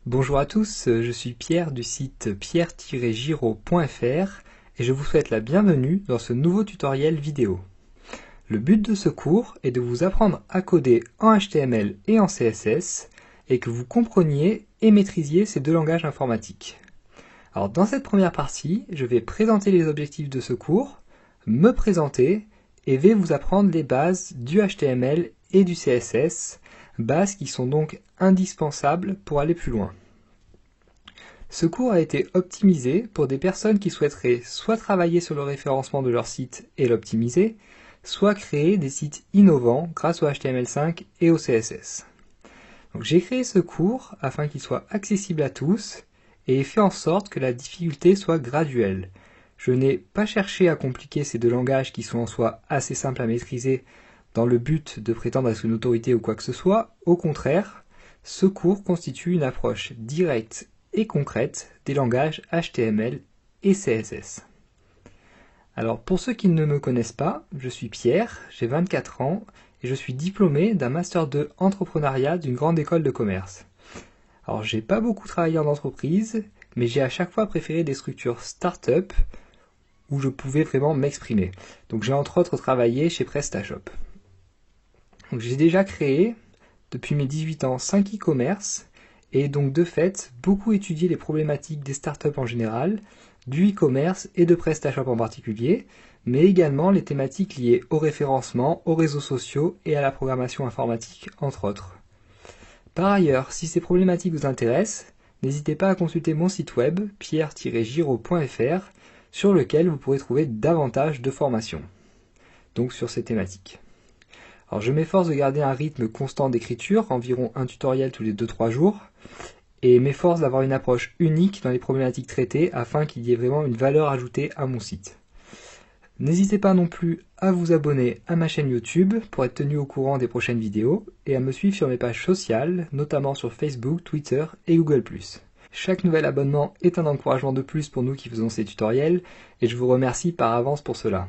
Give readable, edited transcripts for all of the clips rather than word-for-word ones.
Bonjour à tous, je suis Pierre du site pierre-giraud.fr et je vous souhaite la bienvenue dans ce nouveau tutoriel vidéo. Le but de ce cours est de vous apprendre à coder en HTML et en CSS et que vous compreniez et maîtrisiez ces deux langages informatiques. Alors dans cette première partie, je vais présenter les objectifs de ce cours, me présenter et vais vous apprendre les bases du HTML et du CSS, bases qui sont donc indispensables pour aller plus loin. Ce cours a été optimisé pour des personnes qui souhaiteraient soit travailler sur le référencement de leur site et l'optimiser, soit créer des sites innovants grâce au HTML5 et au CSS. Donc j'ai créé ce cours afin qu'il soit accessible à tous et ai fait en sorte que la difficulté soit graduelle. Je n'ai pas cherché à compliquer ces deux langages qui sont en soi assez simples à maîtriser dans le but de prétendre être une autorité ou quoi que ce soit. Au contraire, ce cours constitue une approche directe et concrète des langages HTML et CSS. Alors pour ceux qui ne me connaissent pas, je suis Pierre, j'ai 24 ans et je suis diplômé d'un Master 2 entrepreneuriat d'une grande école de commerce. Alors j'ai pas beaucoup travaillé en entreprise, mais j'ai à chaque fois préféré des structures start-up où je pouvais vraiment m'exprimer. Donc j'ai entre autres travaillé chez PrestaShop. Donc j'ai déjà créé, depuis mes 18 ans, 5 e-commerce et donc de fait beaucoup étudié les problématiques des startups en général, du e-commerce et de PrestaShop en particulier, mais également les thématiques liées au référencement, aux réseaux sociaux et à la programmation informatique, entre autres. Par ailleurs, si ces problématiques vous intéressent, n'hésitez pas à consulter mon site web pierre-giraud.fr sur lequel vous pourrez trouver davantage de formations, donc sur ces thématiques. Alors je m'efforce de garder un rythme constant d'écriture, environ un tutoriel tous les 2-3 jours, et m'efforce d'avoir une approche unique dans les problématiques traitées afin qu'il y ait vraiment une valeur ajoutée à mon site. N'hésitez pas non plus à vous abonner à ma chaîne YouTube pour être tenu au courant des prochaines vidéos et à me suivre sur mes pages sociales, notamment sur Facebook, Twitter et Google+. Chaque nouvel abonnement est un encouragement de plus pour nous qui faisons ces tutoriels et je vous remercie par avance pour cela.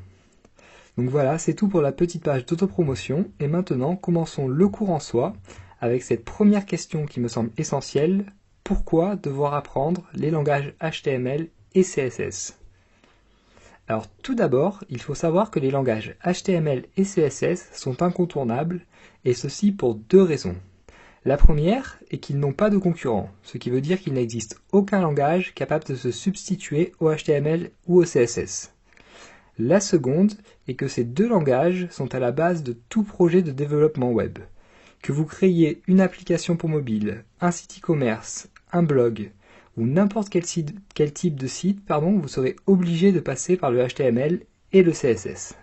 Donc voilà, c'est tout pour la petite page d'autopromotion et maintenant commençons le cours en soi avec cette première question qui me semble essentielle. Pourquoi devoir apprendre les langages HTML et CSS? Alors tout d'abord, il faut savoir que les langages HTML et CSS sont incontournables et ceci pour deux raisons. La première est qu'ils n'ont pas de concurrent, ce qui veut dire qu'il n'existe aucun langage capable de se substituer au HTML ou au CSS. La seconde est que ces deux langages sont à la base de tout projet de développement web. Que vous créiez une application pour mobile, un site e-commerce, un blog ou n'importe quel type de site, vous serez obligé de passer par le HTML et le CSS.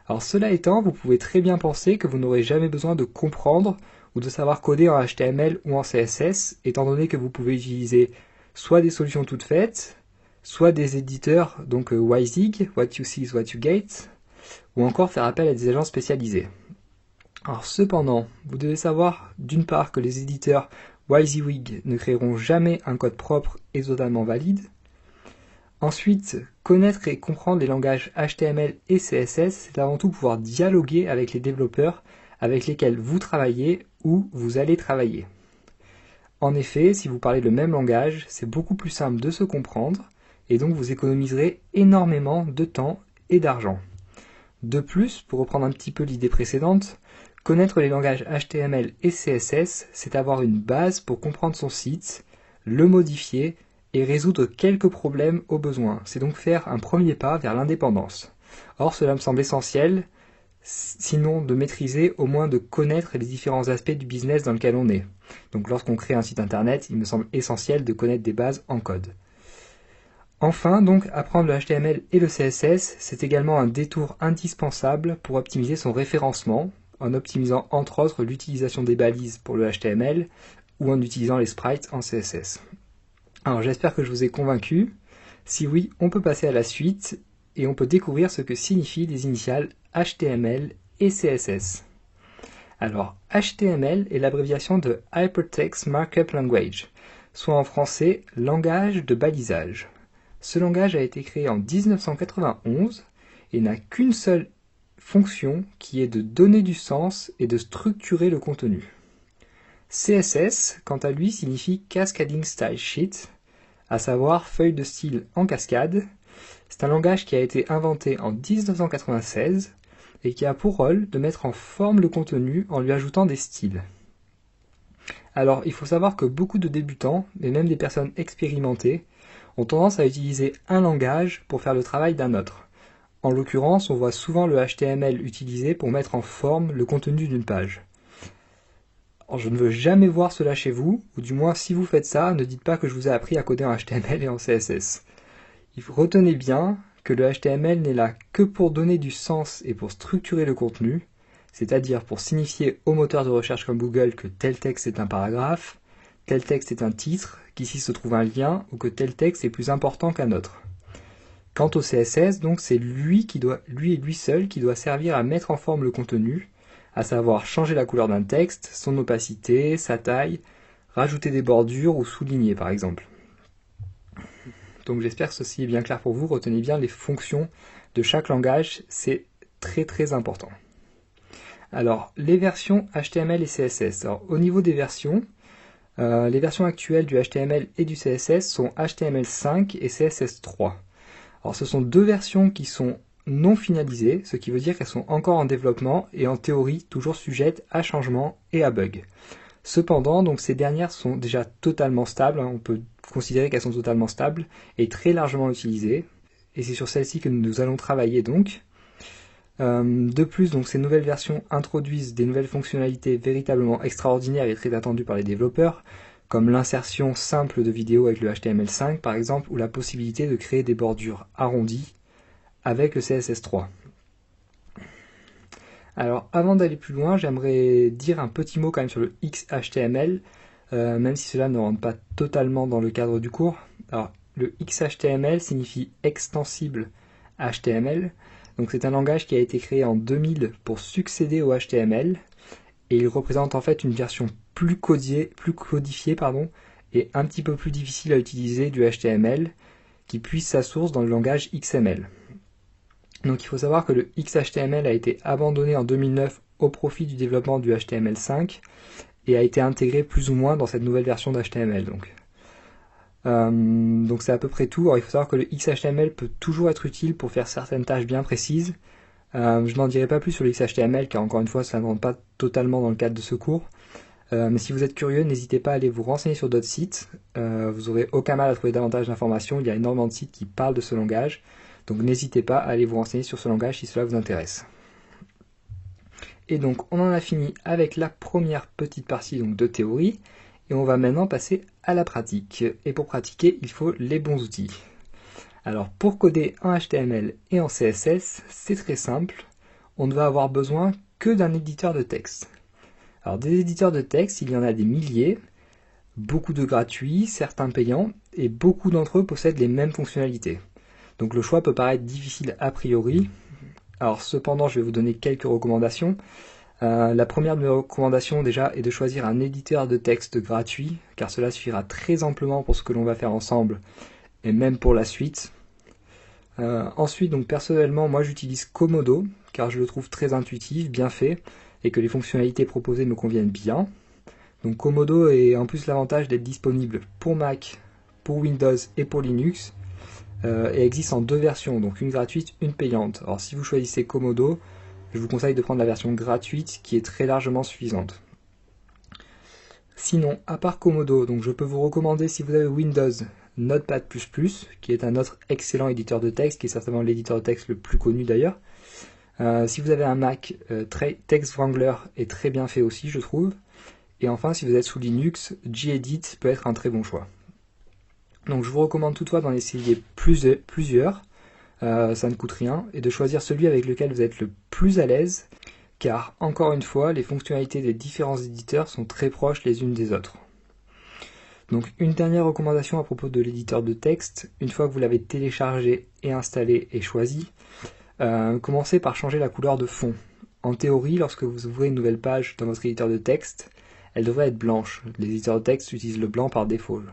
Alors cela étant, vous pouvez très bien penser que vous n'aurez jamais besoin de comprendre ou de savoir coder en HTML ou en CSS, étant donné que vous pouvez utiliser soit des solutions toutes faites, soit des éditeurs, donc WYSIWYG, What You See is What You Get, ou encore faire appel à des agences spécialisées. Alors cependant, vous devez savoir d'une part que les éditeurs WYSIWYG ne créeront jamais un code propre et totalement valide. Ensuite, connaître et comprendre les langages HTML et CSS, c'est avant tout pouvoir dialoguer avec les développeurs avec lesquels vous travaillez ou vous allez travailler. En effet, si vous parlez le même langage, c'est beaucoup plus simple de se comprendre, et donc vous économiserez énormément de temps et d'argent. De plus, pour reprendre un petit peu l'idée précédente, connaître les langages HTML et CSS, c'est avoir une base pour comprendre son site, le modifier et résoudre quelques problèmes au besoin. C'est donc faire un premier pas vers l'indépendance. Or, cela me semble essentiel, sinon de maîtriser, au moins de connaître les différents aspects du business dans lequel on est. Donc lorsqu'on crée un site internet, il me semble essentiel de connaître des bases en code. Enfin, donc, apprendre le HTML et le CSS, c'est également un détour indispensable pour optimiser son référencement, en optimisant entre autres l'utilisation des balises pour le HTML ou en utilisant les sprites en CSS. Alors j'espère que je vous ai convaincu. Si oui, on peut passer à la suite et on peut découvrir ce que signifient les initiales HTML et CSS. Alors, HTML est l'abréviation de Hypertext Markup Language, soit en français langage de balisage. Ce langage a été créé en 1991 et n'a qu'une seule fonction qui est de donner du sens et de structurer le contenu. CSS, quant à lui, signifie Cascading Style Sheet, à savoir feuille de style en cascade. C'est un langage qui a été inventé en 1996 et qui a pour rôle de mettre en forme le contenu en lui ajoutant des styles. Alors, il faut savoir que beaucoup de débutants, et même des personnes expérimentées, ont tendance à utiliser un langage pour faire le travail d'un autre. En l'occurrence, on voit souvent le HTML utilisé pour mettre en forme le contenu d'une page. Alors, je ne veux jamais voir cela chez vous, ou du moins si vous faites ça, ne dites pas que je vous ai appris à coder en HTML et en CSS. Retenez bien que le HTML n'est là que pour donner du sens et pour structurer le contenu, c'est-à-dire pour signifier au moteur de recherche comme Google que tel texte est un paragraphe, tel texte est un titre, qu'ici se trouve un lien, ou que tel texte est plus important qu'un autre. Quant au CSS, donc, c'est lui et lui seul qui doit servir à mettre en forme le contenu, à savoir changer la couleur d'un texte, son opacité, sa taille, rajouter des bordures ou souligner par exemple. Donc j'espère que ceci est bien clair pour vous. Retenez bien les fonctions de chaque langage, c'est très très important. Alors, les versions HTML et CSS. Alors, au niveau des versions, les versions actuelles du HTML et du CSS sont HTML5 et CSS3. Alors, ce sont deux versions qui sont non finalisées, ce qui veut dire qu'elles sont encore en développement et en théorie toujours sujettes à changements et à bugs. Cependant, donc ces dernières sont déjà totalement stables, on peut considérer qu'elles sont totalement stables et très largement utilisées, et c'est sur celles-ci que nous allons travailler donc. De plus, donc ces nouvelles versions introduisent des nouvelles fonctionnalités véritablement extraordinaires et très attendues par les développeurs, comme l'insertion simple de vidéos avec le HTML5 par exemple, ou la possibilité de créer des bordures arrondies avec le CSS3. Alors avant d'aller plus loin, j'aimerais dire un petit mot quand même sur le XHTML, même si cela ne rentre pas totalement dans le cadre du cours. Alors le XHTML signifie Extensible HTML, donc c'est un langage qui a été créé en 2000 pour succéder au HTML, et il représente en fait une version plus codifiée et un petit peu plus difficile à utiliser du HTML, qui puise sa source dans le langage XML. Donc il faut savoir que le XHTML a été abandonné en 2009 au profit du développement du HTML5 et a été intégré plus ou moins dans cette nouvelle version d'HTML. Donc c'est à peu près tout. Alors il faut savoir que le XHTML peut toujours être utile pour faire certaines tâches bien précises. Je n'en dirai pas plus sur le XHTML car encore une fois ça ne rentre pas totalement dans le cadre de ce cours. Mais si vous êtes curieux, n'hésitez pas à aller vous renseigner sur d'autres sites. Vous n'aurez aucun mal à trouver davantage d'informations. Il y a énormément de sites qui parlent de ce langage. Donc n'hésitez pas à aller vous renseigner sur ce langage si cela vous intéresse. Et donc on en a fini avec la première petite partie donc, de théorie. Et on va maintenant passer à la pratique. Et pour pratiquer, il faut les bons outils. Alors pour coder en HTML et en CSS, c'est très simple. On ne va avoir besoin que d'un éditeur de texte. Alors des éditeurs de texte, il y en a des milliers, beaucoup de gratuits, certains payants, et beaucoup d'entre eux possèdent les mêmes fonctionnalités. Donc le choix peut paraître difficile a priori. Alors cependant, je vais vous donner quelques recommandations. La première de mes recommandations déjà est de choisir un éditeur de texte gratuit, car cela suffira très amplement pour ce que l'on va faire ensemble, et même pour la suite. Ensuite, donc personnellement, moi j'utilise Komodo, car je le trouve très intuitif, bien fait, et que les fonctionnalités proposées me conviennent bien. Donc Komodo a en plus l'avantage d'être disponible pour Mac, pour Windows et pour Linux, et existe en deux versions, donc une gratuite, une payante. Alors si vous choisissez Komodo, je vous conseille de prendre la version gratuite qui est très largement suffisante. Sinon, à part Komodo, donc je peux vous recommander si vous avez Windows, Notepad++, qui est un autre excellent éditeur de texte, qui est certainement l'éditeur de texte le plus connu d'ailleurs. Si vous avez un Mac, TextWrangler est très bien fait aussi, je trouve. Et enfin, si vous êtes sous Linux, Gedit peut être un très bon choix. Donc je vous recommande toutefois d'en essayer plusieurs, ça ne coûte rien, et de choisir celui avec lequel vous êtes le plus à l'aise, car encore une fois, les fonctionnalités des différents éditeurs sont très proches les unes des autres. Donc une dernière recommandation à propos de l'éditeur de texte, une fois que vous l'avez téléchargé et installé et choisi, commencez par changer la couleur de fond. En théorie, lorsque vous ouvrez une nouvelle page dans votre éditeur de texte, elle devrait être blanche. Les éditeurs de texte utilisent le blanc par défaut.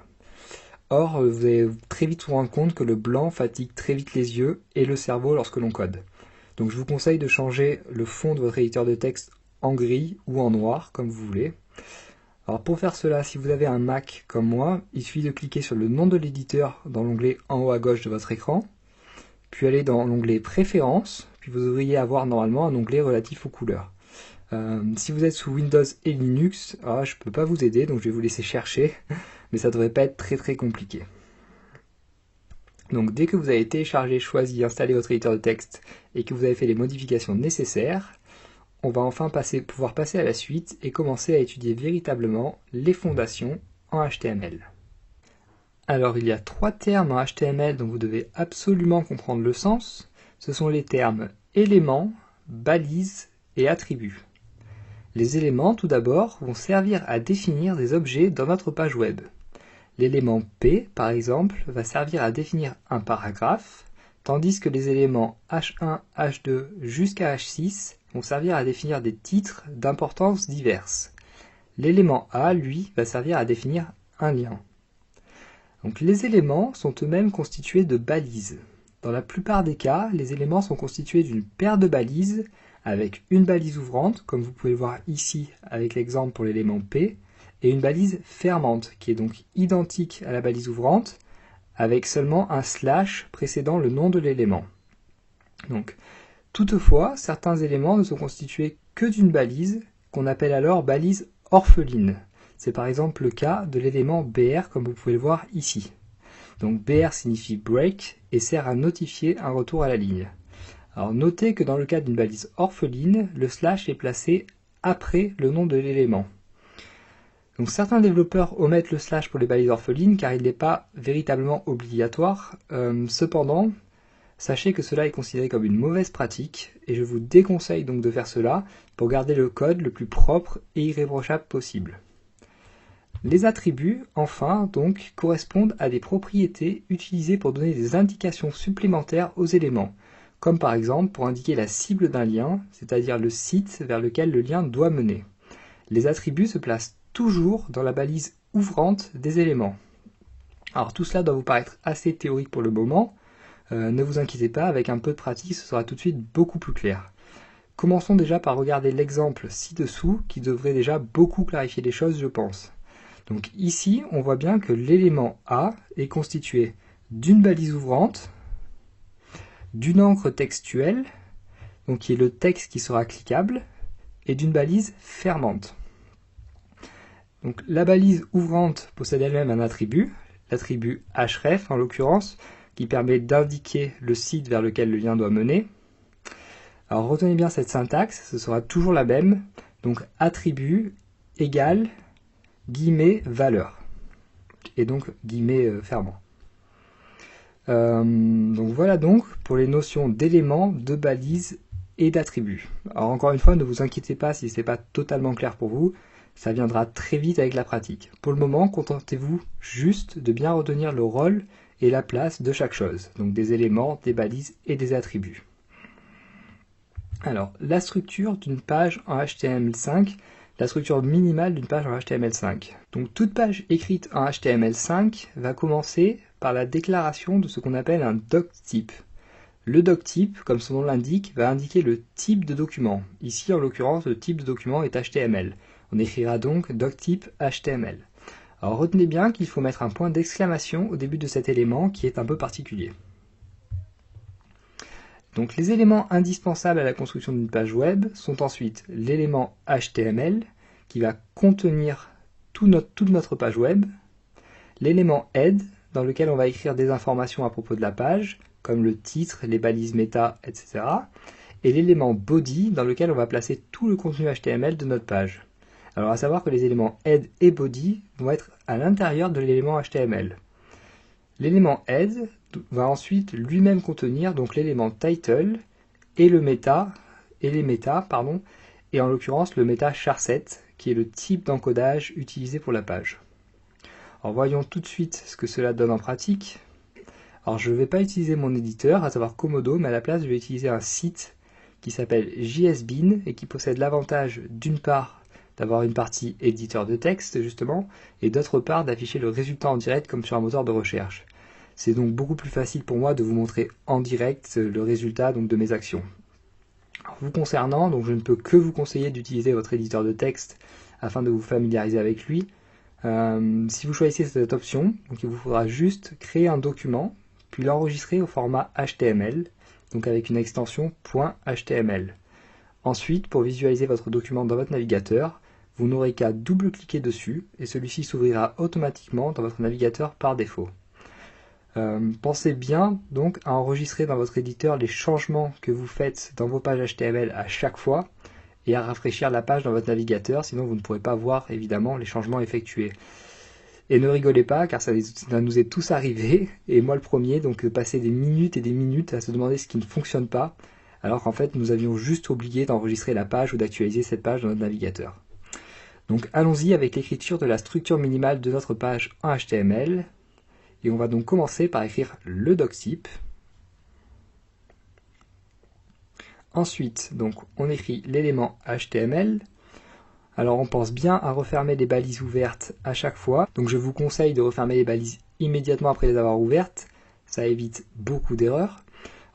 Or, vous allez très vite vous rendre compte que le blanc fatigue très vite les yeux et le cerveau lorsque l'on code. Donc je vous conseille de changer le fond de votre éditeur de texte en gris ou en noir, comme vous voulez. Alors pour faire cela, si vous avez un Mac comme moi, il suffit de cliquer sur le nom de l'éditeur dans l'onglet en haut à gauche de votre écran, puis aller dans l'onglet Préférences, puis vous devriez avoir normalement un onglet relatif aux couleurs. Si vous êtes sous Windows et Linux, je ne peux pas vous aider, donc je vais vous laisser chercher, mais ça ne devrait pas être très compliqué. Donc dès que vous avez téléchargé, choisi, installé votre éditeur de texte et que vous avez fait les modifications nécessaires, on va enfin pouvoir passer à la suite et commencer à étudier véritablement les fondations en HTML. Alors il y a 3 termes en HTML dont vous devez absolument comprendre le sens. Ce sont les termes éléments, balises et attributs. Les éléments, tout d'abord, vont servir à définir des objets dans notre page web. L'élément P, par exemple, va servir à définir un paragraphe, tandis que les éléments H1, H2 jusqu'à H6 vont servir à définir des titres d'importance diverses. L'élément A, lui, va servir à définir un lien. Donc les éléments sont eux-mêmes constitués de balises. Dans la plupart des cas, les éléments sont constitués d'une paire de balises avec une balise ouvrante, comme vous pouvez le voir ici avec l'exemple pour l'élément P, et une balise fermante, qui est donc identique à la balise ouvrante, avec seulement un slash précédant le nom de l'élément. Donc, toutefois, certains éléments ne sont constitués que d'une balise, qu'on appelle alors balise orpheline. C'est par exemple le cas de l'élément BR, comme vous pouvez le voir ici. Donc BR signifie break et sert à notifier un retour à la ligne. Alors notez que dans le cas d'une balise orpheline, le slash est placé après le nom de l'élément. Donc certains développeurs omettent le slash pour les balises orphelines car il n'est pas véritablement obligatoire. Cependant, sachez que cela est considéré comme une mauvaise pratique et je vous déconseille donc de faire cela pour garder le code le plus propre et irréprochable possible. Les attributs, enfin, donc, correspondent à des propriétés utilisées pour donner des indications supplémentaires aux éléments, comme par exemple pour indiquer la cible d'un lien, c'est-à-dire le site vers lequel le lien doit mener. Les attributs se placent toujours dans la balise ouvrante des éléments. Alors tout cela doit vous paraître assez théorique pour le moment, ne vous inquiétez pas, avec un peu de pratique ce sera tout de suite beaucoup plus clair. Commençons déjà par regarder l'exemple ci-dessous qui devrait déjà beaucoup clarifier les choses je pense. Donc ici on voit bien que l'élément A est constitué d'une balise ouvrante, d'une encre textuelle, donc qui est le texte qui sera cliquable, et d'une balise fermante. Donc la balise ouvrante possède elle-même un attribut, l'attribut href en l'occurrence, qui permet d'indiquer le site vers lequel le lien doit mener. Alors retenez bien cette syntaxe, ce sera toujours la même, donc attribut égale guillemets valeur, et donc guillemets fermant. Donc voilà donc pour les notions d'éléments, de balises et d'attributs. Alors encore une fois, ne vous inquiétez pas si ce n'est pas totalement clair pour vous, ça viendra très vite avec la pratique. Pour le moment, contentez-vous juste de bien retenir le rôle et la place de chaque chose, donc des éléments, des balises et des attributs. Alors, la structure d'une page en HTML5, la structure minimale d'une page en HTML5. Donc toute page écrite en HTML5 va commencer par la déclaration de ce qu'on appelle un doctype. Le doctype, comme son nom l'indique, va indiquer le type de document. Ici, en l'occurrence, le type de document est HTML. On écrira donc doctype HTML. Alors retenez bien qu'il faut mettre un point d'exclamation au début de cet élément qui est un peu particulier. Donc les éléments indispensables à la construction d'une page web sont ensuite l'élément HTML qui va contenir toute notre page web, l'élément head dans lequel on va écrire des informations à propos de la page, comme le titre, les balises méta, etc. et l'élément body dans lequel on va placer tout le contenu HTML de notre page. Alors à savoir que les éléments head et body vont être à l'intérieur de l'élément HTML. L'élément head va ensuite lui-même contenir donc l'élément title et les méta, et en l'occurrence le méta charset qui est le type d'encodage utilisé pour la page. Alors voyons tout de suite ce que cela donne en pratique. Alors je ne vais pas utiliser mon éditeur, à savoir Komodo, mais à la place je vais utiliser un site qui s'appelle JSBean et qui possède l'avantage d'une part d'avoir une partie éditeur de texte justement, et d'autre part d'afficher le résultat en direct comme sur un moteur de recherche. C'est donc beaucoup plus facile pour moi de vous montrer en direct le résultat donc, de mes actions. Alors, vous concernant, donc je ne peux que vous conseiller d'utiliser votre éditeur de texte afin de vous familiariser avec lui. Si vous choisissez cette option, donc il vous faudra juste créer un document, puis l'enregistrer au format HTML, donc avec une extension .html. Ensuite, pour visualiser votre document dans votre navigateur, vous n'aurez qu'à double-cliquer dessus et celui-ci s'ouvrira automatiquement dans votre navigateur par défaut. Pensez bien donc à enregistrer dans votre éditeur les changements que vous faites dans vos pages HTML à chaque fois et à rafraîchir la page dans votre navigateur, sinon vous ne pourrez pas voir évidemment les changements effectués. Et ne rigolez pas, car ça nous est tous arrivé, et moi le premier, donc passer des minutes et des minutes à se demander ce qui ne fonctionne pas, alors qu'en fait nous avions juste oublié d'enregistrer la page ou d'actualiser cette page dans notre navigateur. Donc allons-y avec l'écriture de la structure minimale de notre page en HTML, et on va donc commencer par écrire le doctype. Ensuite, donc, on écrit l'élément HTML. Alors on pense bien à refermer les balises ouvertes à chaque fois. Donc je vous conseille de refermer les balises immédiatement après les avoir ouvertes. Ça évite beaucoup d'erreurs.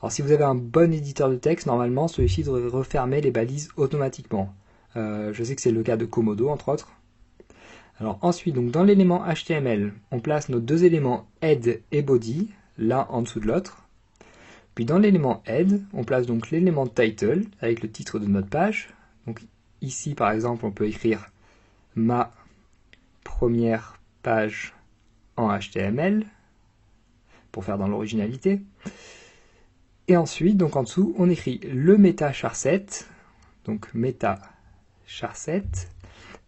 Alors si vous avez un bon éditeur de texte, normalement celui-ci devrait refermer les balises automatiquement. Je sais que c'est le cas de Komodo entre autres. Alors ensuite, donc dans l'élément HTML, on place nos deux éléments head et body, l'un en dessous de l'autre. Puis dans l'élément head, on place donc l'élément title avec le titre de notre page. Donc ici par exemple, on peut écrire ma première page en HTML pour faire dans l'originalité. Et ensuite, donc en dessous, on écrit le meta charset, donc meta charset,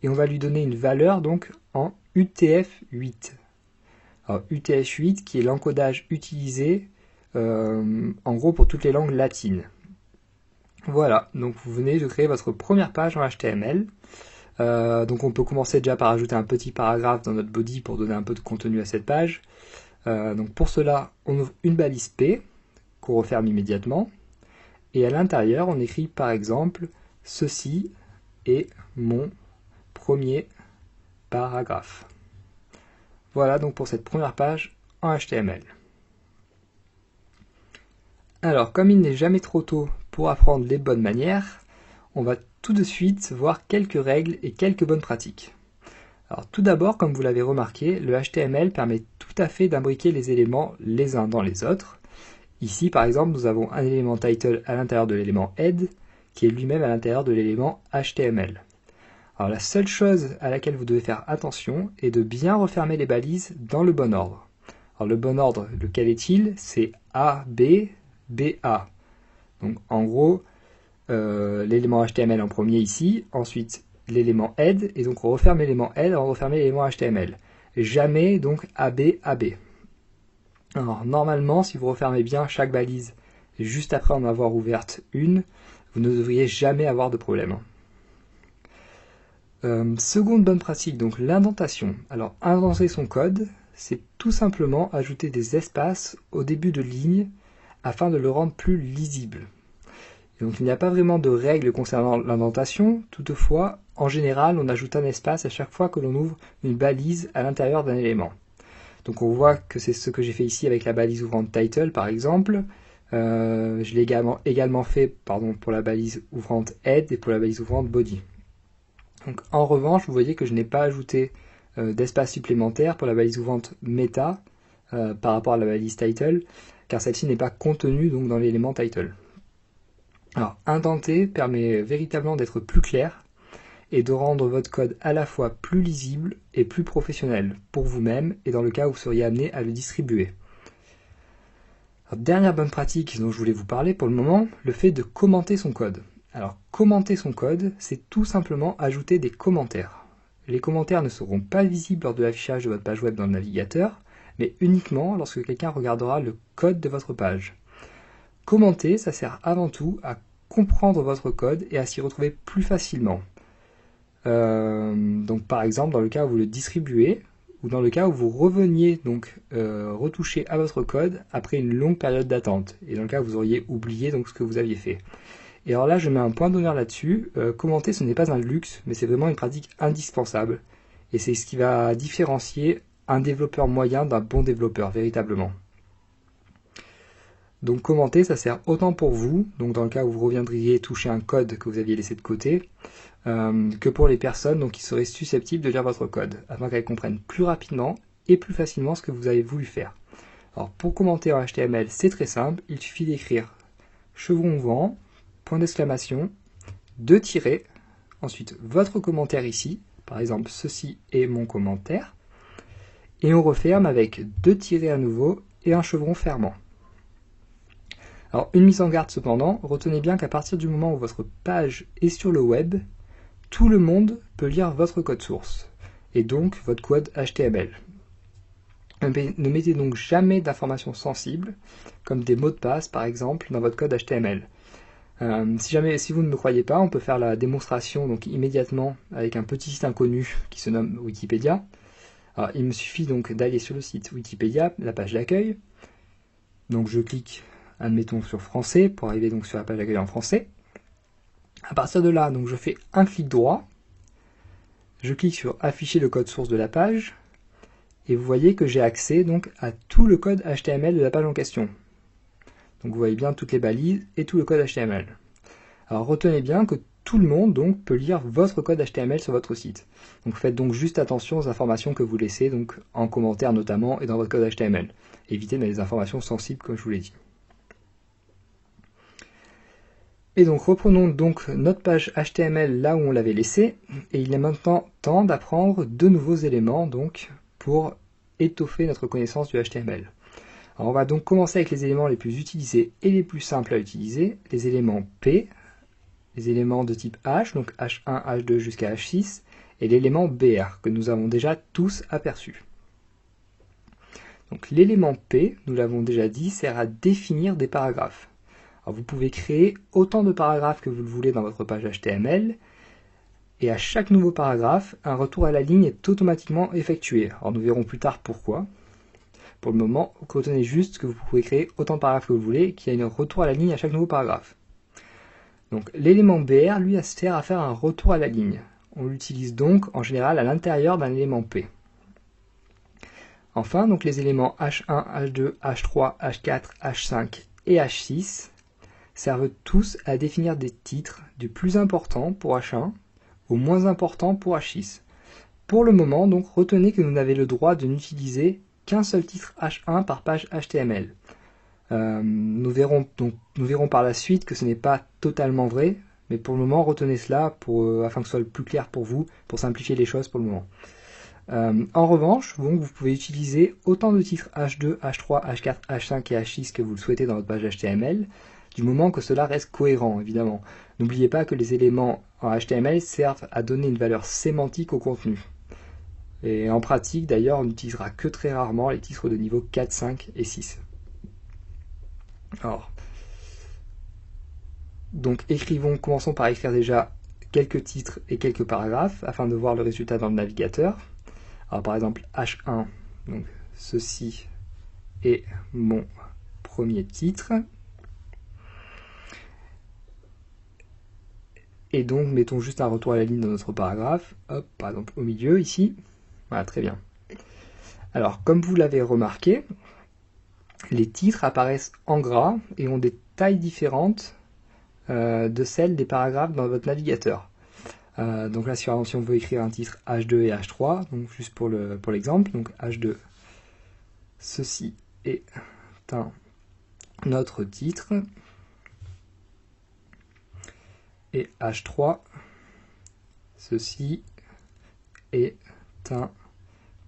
et on va lui donner une valeur donc en UTF-8. Alors UTF-8 qui est l'encodage utilisé en gros pour toutes les langues latines. Voilà, donc vous venez de créer votre première page en HTML. Donc on peut commencer déjà par ajouter un petit paragraphe dans notre body pour donner un peu de contenu à cette page. Donc pour cela, on ouvre une balise P qu'on referme immédiatement. Et à l'intérieur, on écrit par exemple « Ceci est mon premier paragraphe ». Voilà donc pour cette première page en HTML. Alors, comme il n'est jamais trop tôt pour apprendre les bonnes manières, on va tout de suite voir quelques règles et quelques bonnes pratiques. Alors tout d'abord, comme vous l'avez remarqué, le HTML permet tout à fait d'imbriquer les éléments les uns dans les autres. Ici, par exemple, nous avons un élément title à l'intérieur de l'élément head, qui est lui-même à l'intérieur de l'élément HTML. Alors la seule chose à laquelle vous devez faire attention est de bien refermer les balises dans le bon ordre. Alors le bon ordre, lequel est-il? C'est A, B, BA. Donc en gros, l'élément HTML en premier ici, ensuite l'élément head, et donc on referme l'élément head avant de refermer l'élément HTML. Jamais donc AB, AB. Alors normalement, si vous refermez bien chaque balise juste après en avoir ouverte une, vous ne devriez jamais avoir de problème. Seconde bonne pratique, donc l'indentation. Alors indenter son code, c'est tout simplement ajouter des espaces au début de ligne afin de le rendre plus lisible. Et donc il n'y a pas vraiment de règles concernant l'indentation, toutefois, en général, on ajoute un espace à chaque fois que l'on ouvre une balise à l'intérieur d'un élément. Donc on voit que c'est ce que j'ai fait ici avec la balise ouvrante title par exemple. Je l'ai également fait pour la balise ouvrante head et pour la balise ouvrante body. Donc, en revanche, vous voyez que je n'ai pas ajouté d'espace supplémentaire pour la balise ouvrante meta par rapport à la balise title, car celle-ci n'est pas contenue donc, dans l'élément title. Alors, indenter permet véritablement d'être plus clair et de rendre votre code à la fois plus lisible et plus professionnel pour vous-même et dans le cas où vous seriez amené à le distribuer. Alors, dernière bonne pratique dont je voulais vous parler pour le moment, le fait de commenter son code. Alors, commenter son code, c'est tout simplement ajouter des commentaires. Les commentaires ne seront pas visibles lors de l'affichage de votre page web dans le navigateur, mais uniquement lorsque quelqu'un regardera le code de votre page. Commenter, ça sert avant tout à comprendre votre code et à s'y retrouver plus facilement. Donc par exemple, dans le cas où vous le distribuez, ou dans le cas où vous reveniez donc retoucher à votre code après une longue période d'attente, et dans le cas où vous auriez oublié donc ce que vous aviez fait. Et alors là, je mets un point d'honneur là-dessus. Commenter, ce n'est pas un luxe, mais c'est vraiment une pratique indispensable. Et c'est ce qui va différencier un développeur moyen d'un bon développeur, véritablement. Donc commenter, ça sert autant pour vous, donc dans le cas où vous reviendriez toucher un code que vous aviez laissé de côté, que pour les personnes donc, qui seraient susceptibles de lire votre code, afin qu'elles comprennent plus rapidement et plus facilement ce que vous avez voulu faire. Alors pour commenter en HTML, c'est très simple, il suffit d'écrire chevron ouvrant, point d'exclamation, 2 tirets, ensuite votre commentaire ici, par exemple ceci est mon commentaire, et on referme avec 2 tirets à nouveau et un chevron fermant. Alors une mise en garde cependant, retenez bien qu'à partir du moment où votre page est sur le web, tout le monde peut lire votre code source, et donc votre code HTML. Ne mettez donc jamais d'informations sensibles, comme des mots de passe par exemple, dans votre code HTML. Si vous ne me croyez pas, on peut faire la démonstration donc immédiatement avec un petit site inconnu qui se nomme Wikipédia. Alors, il me suffit donc d'aller sur le site Wikipédia, la page d'accueil. Donc je clique, admettons, sur français pour arriver donc sur la page d'accueil en français. À partir de là, donc je fais un clic droit, je clique sur afficher le code source de la page, et vous voyez que j'ai accès donc à tout le code HTML de la page en question. Donc vous voyez bien toutes les balises et tout le code HTML. Alors retenez bien que tout le monde donc peut lire votre code HTML sur votre site. Donc faites donc juste attention aux informations que vous laissez donc en commentaire notamment et dans votre code HTML. Évitez les informations sensibles comme je vous l'ai dit. Et donc reprenons donc notre page HTML là où on l'avait laissée, et il est maintenant temps d'apprendre de nouveaux éléments donc pour étoffer notre connaissance du HTML. Alors on va donc commencer avec les éléments les plus utilisés et les plus simples à utiliser, les éléments P, les éléments de type H, donc H1, H2 jusqu'à H6, et l'élément BR que nous avons déjà tous aperçu. Donc l'élément P, nous l'avons déjà dit, sert à définir des paragraphes. Alors vous pouvez créer autant de paragraphes que vous le voulez dans votre page HTML, et à chaque nouveau paragraphe, un retour à la ligne est automatiquement effectué. Alors nous verrons plus tard pourquoi. Pour le moment, retenez juste que vous pouvez créer autant de paragraphes que vous voulez et qu'il y a un retour à la ligne à chaque nouveau paragraphe. Donc l'élément BR, lui, sert à faire un retour à la ligne. On l'utilise donc en général à l'intérieur d'un élément P. Enfin, donc les éléments H1, H2, H3, H4, H5 et H6 servent tous à définir des titres du plus important pour H1 au moins important pour H6. Pour le moment, donc, retenez que nous n'avons le droit de n'utiliser qu'un seul titre H1 par page HTML. Nous verrons par la suite que ce n'est pas totalement vrai, mais pour le moment, retenez cela afin que ce soit le plus clair pour vous, pour simplifier les choses pour le moment. En revanche, donc, vous pouvez utiliser autant de titres H2, H3, H4, H5 et H6 que vous le souhaitez dans votre page HTML, du moment que cela reste cohérent, évidemment. N'oubliez pas que les éléments en HTML servent à donner une valeur sémantique au contenu. Et en pratique, d'ailleurs, on n'utilisera que très rarement les titres de niveau 4, 5 et 6. Alors, donc commençons par écrire déjà quelques titres et quelques paragraphes afin de voir le résultat dans le navigateur. Alors par exemple H1, donc ceci est mon premier titre. Et donc mettons juste un retour à la ligne dans notre paragraphe, hop, par exemple au milieu ici. Voilà, très bien. Alors comme vous l'avez remarqué, les titres apparaissent en gras et ont des tailles différentes de celles des paragraphes dans votre navigateur. Donc là, si on veut écrire un titre H2 et H3, donc juste pour l'exemple, donc H2, ceci est notre titre, et H3, ceci est un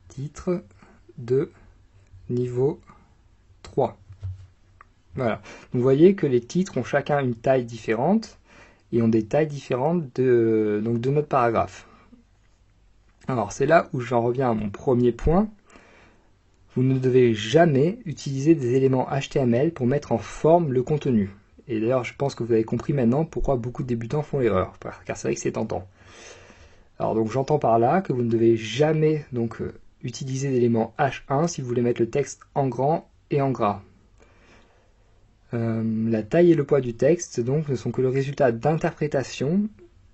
titre de niveau 3. Voilà. Vous voyez que les titres ont chacun une taille différente et ont des tailles différentes de notre paragraphe. Alors c'est là où j'en reviens à mon premier point. Vous ne devez jamais utiliser des éléments HTML pour mettre en forme le contenu. Et d'ailleurs, je pense que vous avez compris maintenant pourquoi beaucoup de débutants font l'erreur, car c'est vrai que c'est tentant. Alors donc j'entends par là que vous ne devez jamais utiliser d'éléments H1 si vous voulez mettre le texte en grand et en gras. La taille et le poids du texte donc ne sont que le résultat d'interprétation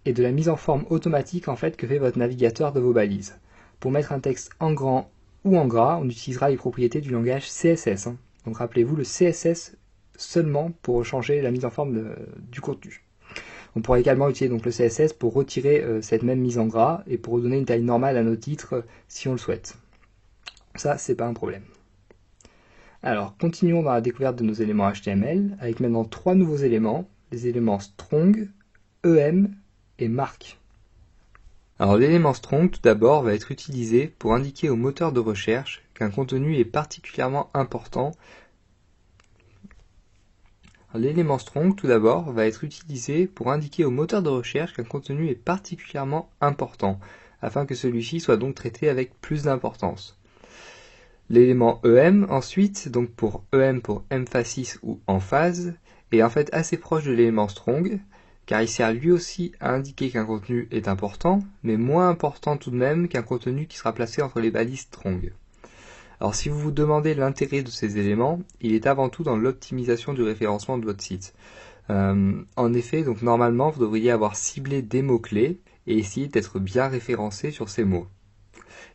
et de la mise en forme automatique en fait que fait votre navigateur de vos balises. Pour mettre un texte en grand ou en gras, on utilisera les propriétés du langage CSS. Donc rappelez-vous le CSS seulement pour changer la mise en forme du contenu. On pourrait également utiliser donc le CSS pour retirer cette même mise en gras et pour redonner une taille normale à nos titres si on le souhaite. Ça, c'est pas un problème. Alors, continuons dans la découverte de nos éléments HTML avec maintenant 3 nouveaux éléments, les éléments strong, EM et mark. Alors l'élément strong tout d'abord va être utilisé pour indiquer au moteur de recherche qu'un contenu est particulièrement important. L'élément strong tout d'abord va être utilisé pour indiquer au moteur de recherche qu'un contenu est particulièrement important, afin que celui-ci soit donc traité avec plus d'importance. L'élément EM ensuite, donc pour EM pour emphasis ou emphase, est en fait assez proche de l'élément strong, car il sert lui aussi à indiquer qu'un contenu est important, mais moins important tout de même qu'un contenu qui sera placé entre les balises strong. Alors si vous vous demandez l'intérêt de ces éléments, il est avant tout dans l'optimisation du référencement de votre site. En effet, donc normalement, vous devriez avoir ciblé des mots-clés et essayer d'être bien référencé sur ces mots.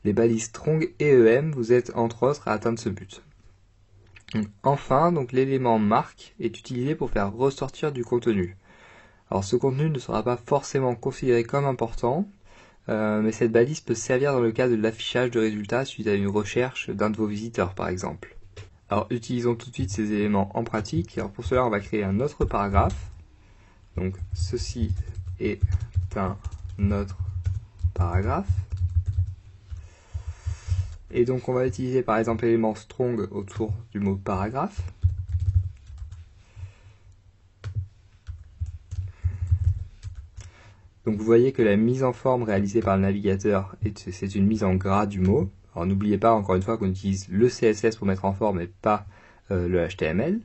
Les balises strong et EM vous aident entre autres à atteindre ce but. Enfin, donc l'élément mark est utilisé pour faire ressortir du contenu. Alors ce contenu ne sera pas forcément considéré comme important, mais cette balise peut servir dans le cas de l'affichage de résultats suite à une recherche d'un de vos visiteurs par exemple. Alors utilisons tout de suite ces éléments en pratique. Alors pour cela on va créer un autre paragraphe. Donc ceci est un autre paragraphe. Et donc on va utiliser par exemple l'élément strong autour du mot paragraphe. Donc vous voyez que la mise en forme réalisée par le navigateur, c'est une mise en gras du mot. Alors n'oubliez pas encore une fois qu'on utilise le CSS pour mettre en forme et pas le HTML.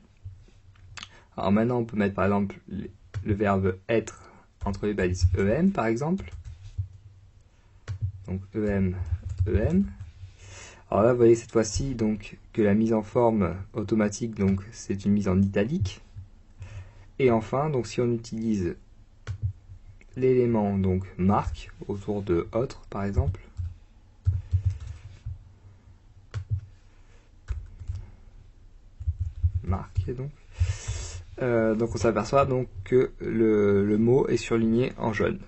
Alors maintenant on peut mettre par exemple le verbe être entre les balises EM par exemple. Donc EM, EM. Alors là vous voyez cette fois-ci donc que la mise en forme automatique donc c'est une mise en italique. Et enfin donc si on utilise l'élément donc mark autour de autre par exemple, mark donc on s'aperçoit donc que le mot est surligné en jaune.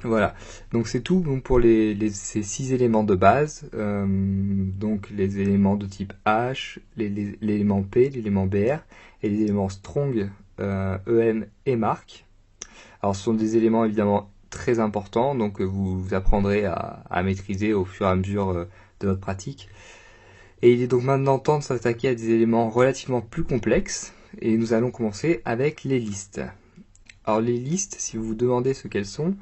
Voilà, donc c'est tout donc pour ces 6 éléments de base, donc les éléments de type H, l'élément P, l'élément BR et les éléments strong, EM et mark. Alors ce sont des éléments évidemment très importants, donc vous apprendrez à maîtriser au fur et à mesure de votre pratique. Et il est donc maintenant temps de s'attaquer à des éléments relativement plus complexes, et nous allons commencer avec les listes. Alors les listes, si vous vous demandez ce qu'elles sont,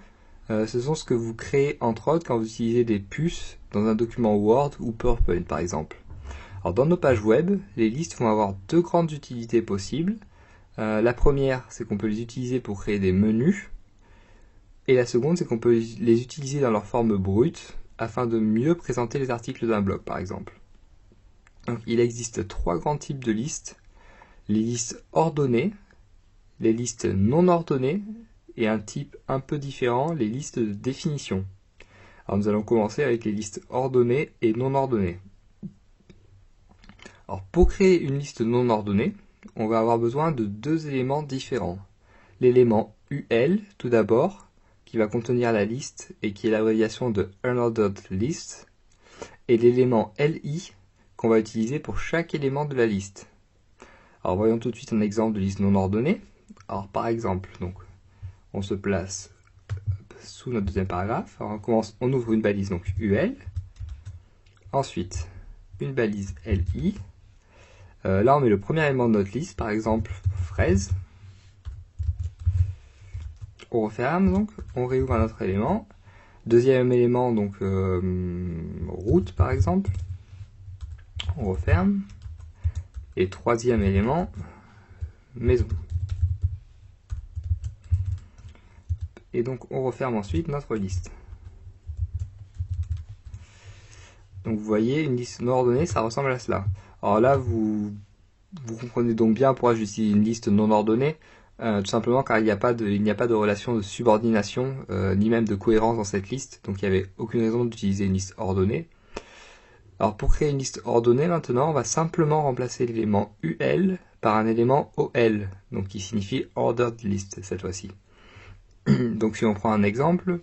ce sont ce que vous créez entre autres quand vous utilisez des puces dans un document Word ou PowerPoint par exemple. Alors dans nos pages web, les listes vont avoir 2 grandes utilités possibles. La première, c'est qu'on peut les utiliser pour créer des menus, et la seconde, c'est qu'on peut les utiliser dans leur forme brute, afin de mieux présenter les articles d'un blog par exemple. Donc, il existe 3 grands types de listes, les listes ordonnées, les listes non ordonnées, et un type un peu différent, les listes de définition. Alors nous allons commencer avec les listes ordonnées et non ordonnées. Alors pour créer une liste non ordonnée, on va avoir besoin de 2 éléments différents. L'élément UL tout d'abord, qui va contenir la liste et qui est l'abréviation de Unordered List, et l'élément LI qu'on va utiliser pour chaque élément de la liste. Alors voyons tout de suite un exemple de liste non ordonnée. Alors par exemple, donc on se place sous notre deuxième paragraphe. Alors on ouvre une balise donc UL, ensuite une balise LI. Là on met le premier élément de notre liste, par exemple fraise. On referme donc, on réouvre un autre élément. Deuxième élément donc route par exemple. On referme. Et troisième élément maison. Et donc on referme ensuite notre liste. Donc vous voyez, une liste non ordonnée, ça ressemble à cela. Alors là, vous comprenez donc bien pourquoi j'utilise une liste non ordonnée, tout simplement car il n'y a pas de relation de subordination, ni même de cohérence dans cette liste, donc il n'y avait aucune raison d'utiliser une liste ordonnée. Alors pour créer une liste ordonnée maintenant, on va simplement remplacer l'élément UL par un élément OL, donc qui signifie ordered list cette fois-ci. Donc si on prend un exemple,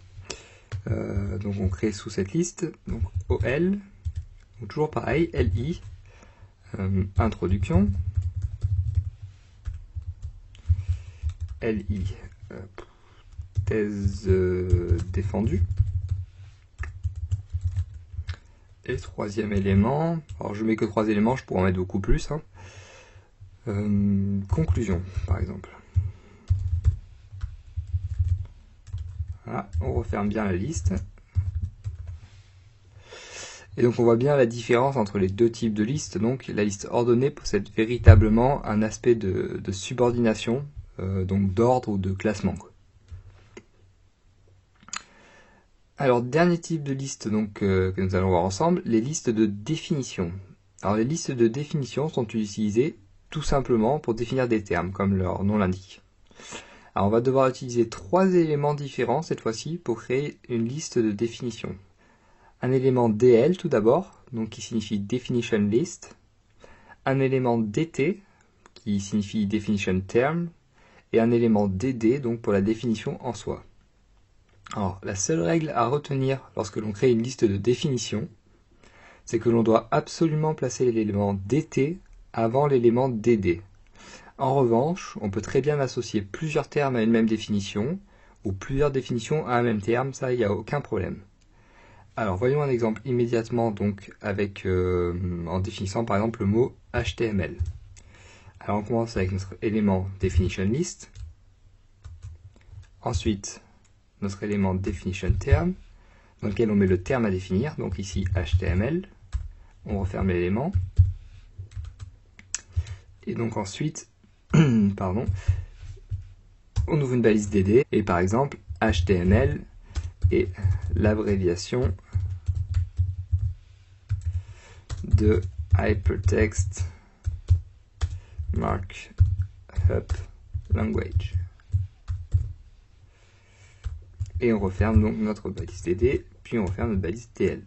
donc on crée sous cette liste, donc OL, donc toujours pareil, LI, introduction, LI, thèse défendue, et troisième élément, alors je mets que 3 éléments, je pourrais en mettre beaucoup plus, hein. Conclusion par exemple. Voilà, on referme bien la liste. Et donc on voit bien la différence entre les deux types de listes. Donc la liste ordonnée possède véritablement un aspect de subordination, donc d'ordre ou de classement, quoi. Alors dernier type de liste donc, que nous allons voir ensemble, les listes de définition. Alors les listes de définition sont utilisées tout simplement pour définir des termes, comme leur nom l'indique. Alors on va devoir utiliser 3 éléments différents cette fois-ci pour créer une liste de définition. Un élément DL tout d'abord, donc qui signifie Definition List, un élément DT qui signifie Definition Term, et un élément DD donc pour la définition en soi. Alors la seule règle à retenir lorsque l'on crée une liste de définition, c'est que l'on doit absolument placer l'élément DT avant l'élément DD. En revanche, on peut très bien associer plusieurs termes à une même définition, ou plusieurs définitions à un même terme, ça il n'y a aucun problème. Alors voyons un exemple immédiatement donc avec en définissant par exemple le mot HTML. Alors on commence avec notre élément definition list, ensuite notre élément definition term dans lequel on met le terme à définir, donc ici HTML, on referme l'élément et donc ensuite pardon, on ouvre une balise DD et par exemple HTML et l'abréviation de Hypertext Markup Language. Et on referme donc notre balise DD, puis on referme notre balise DL.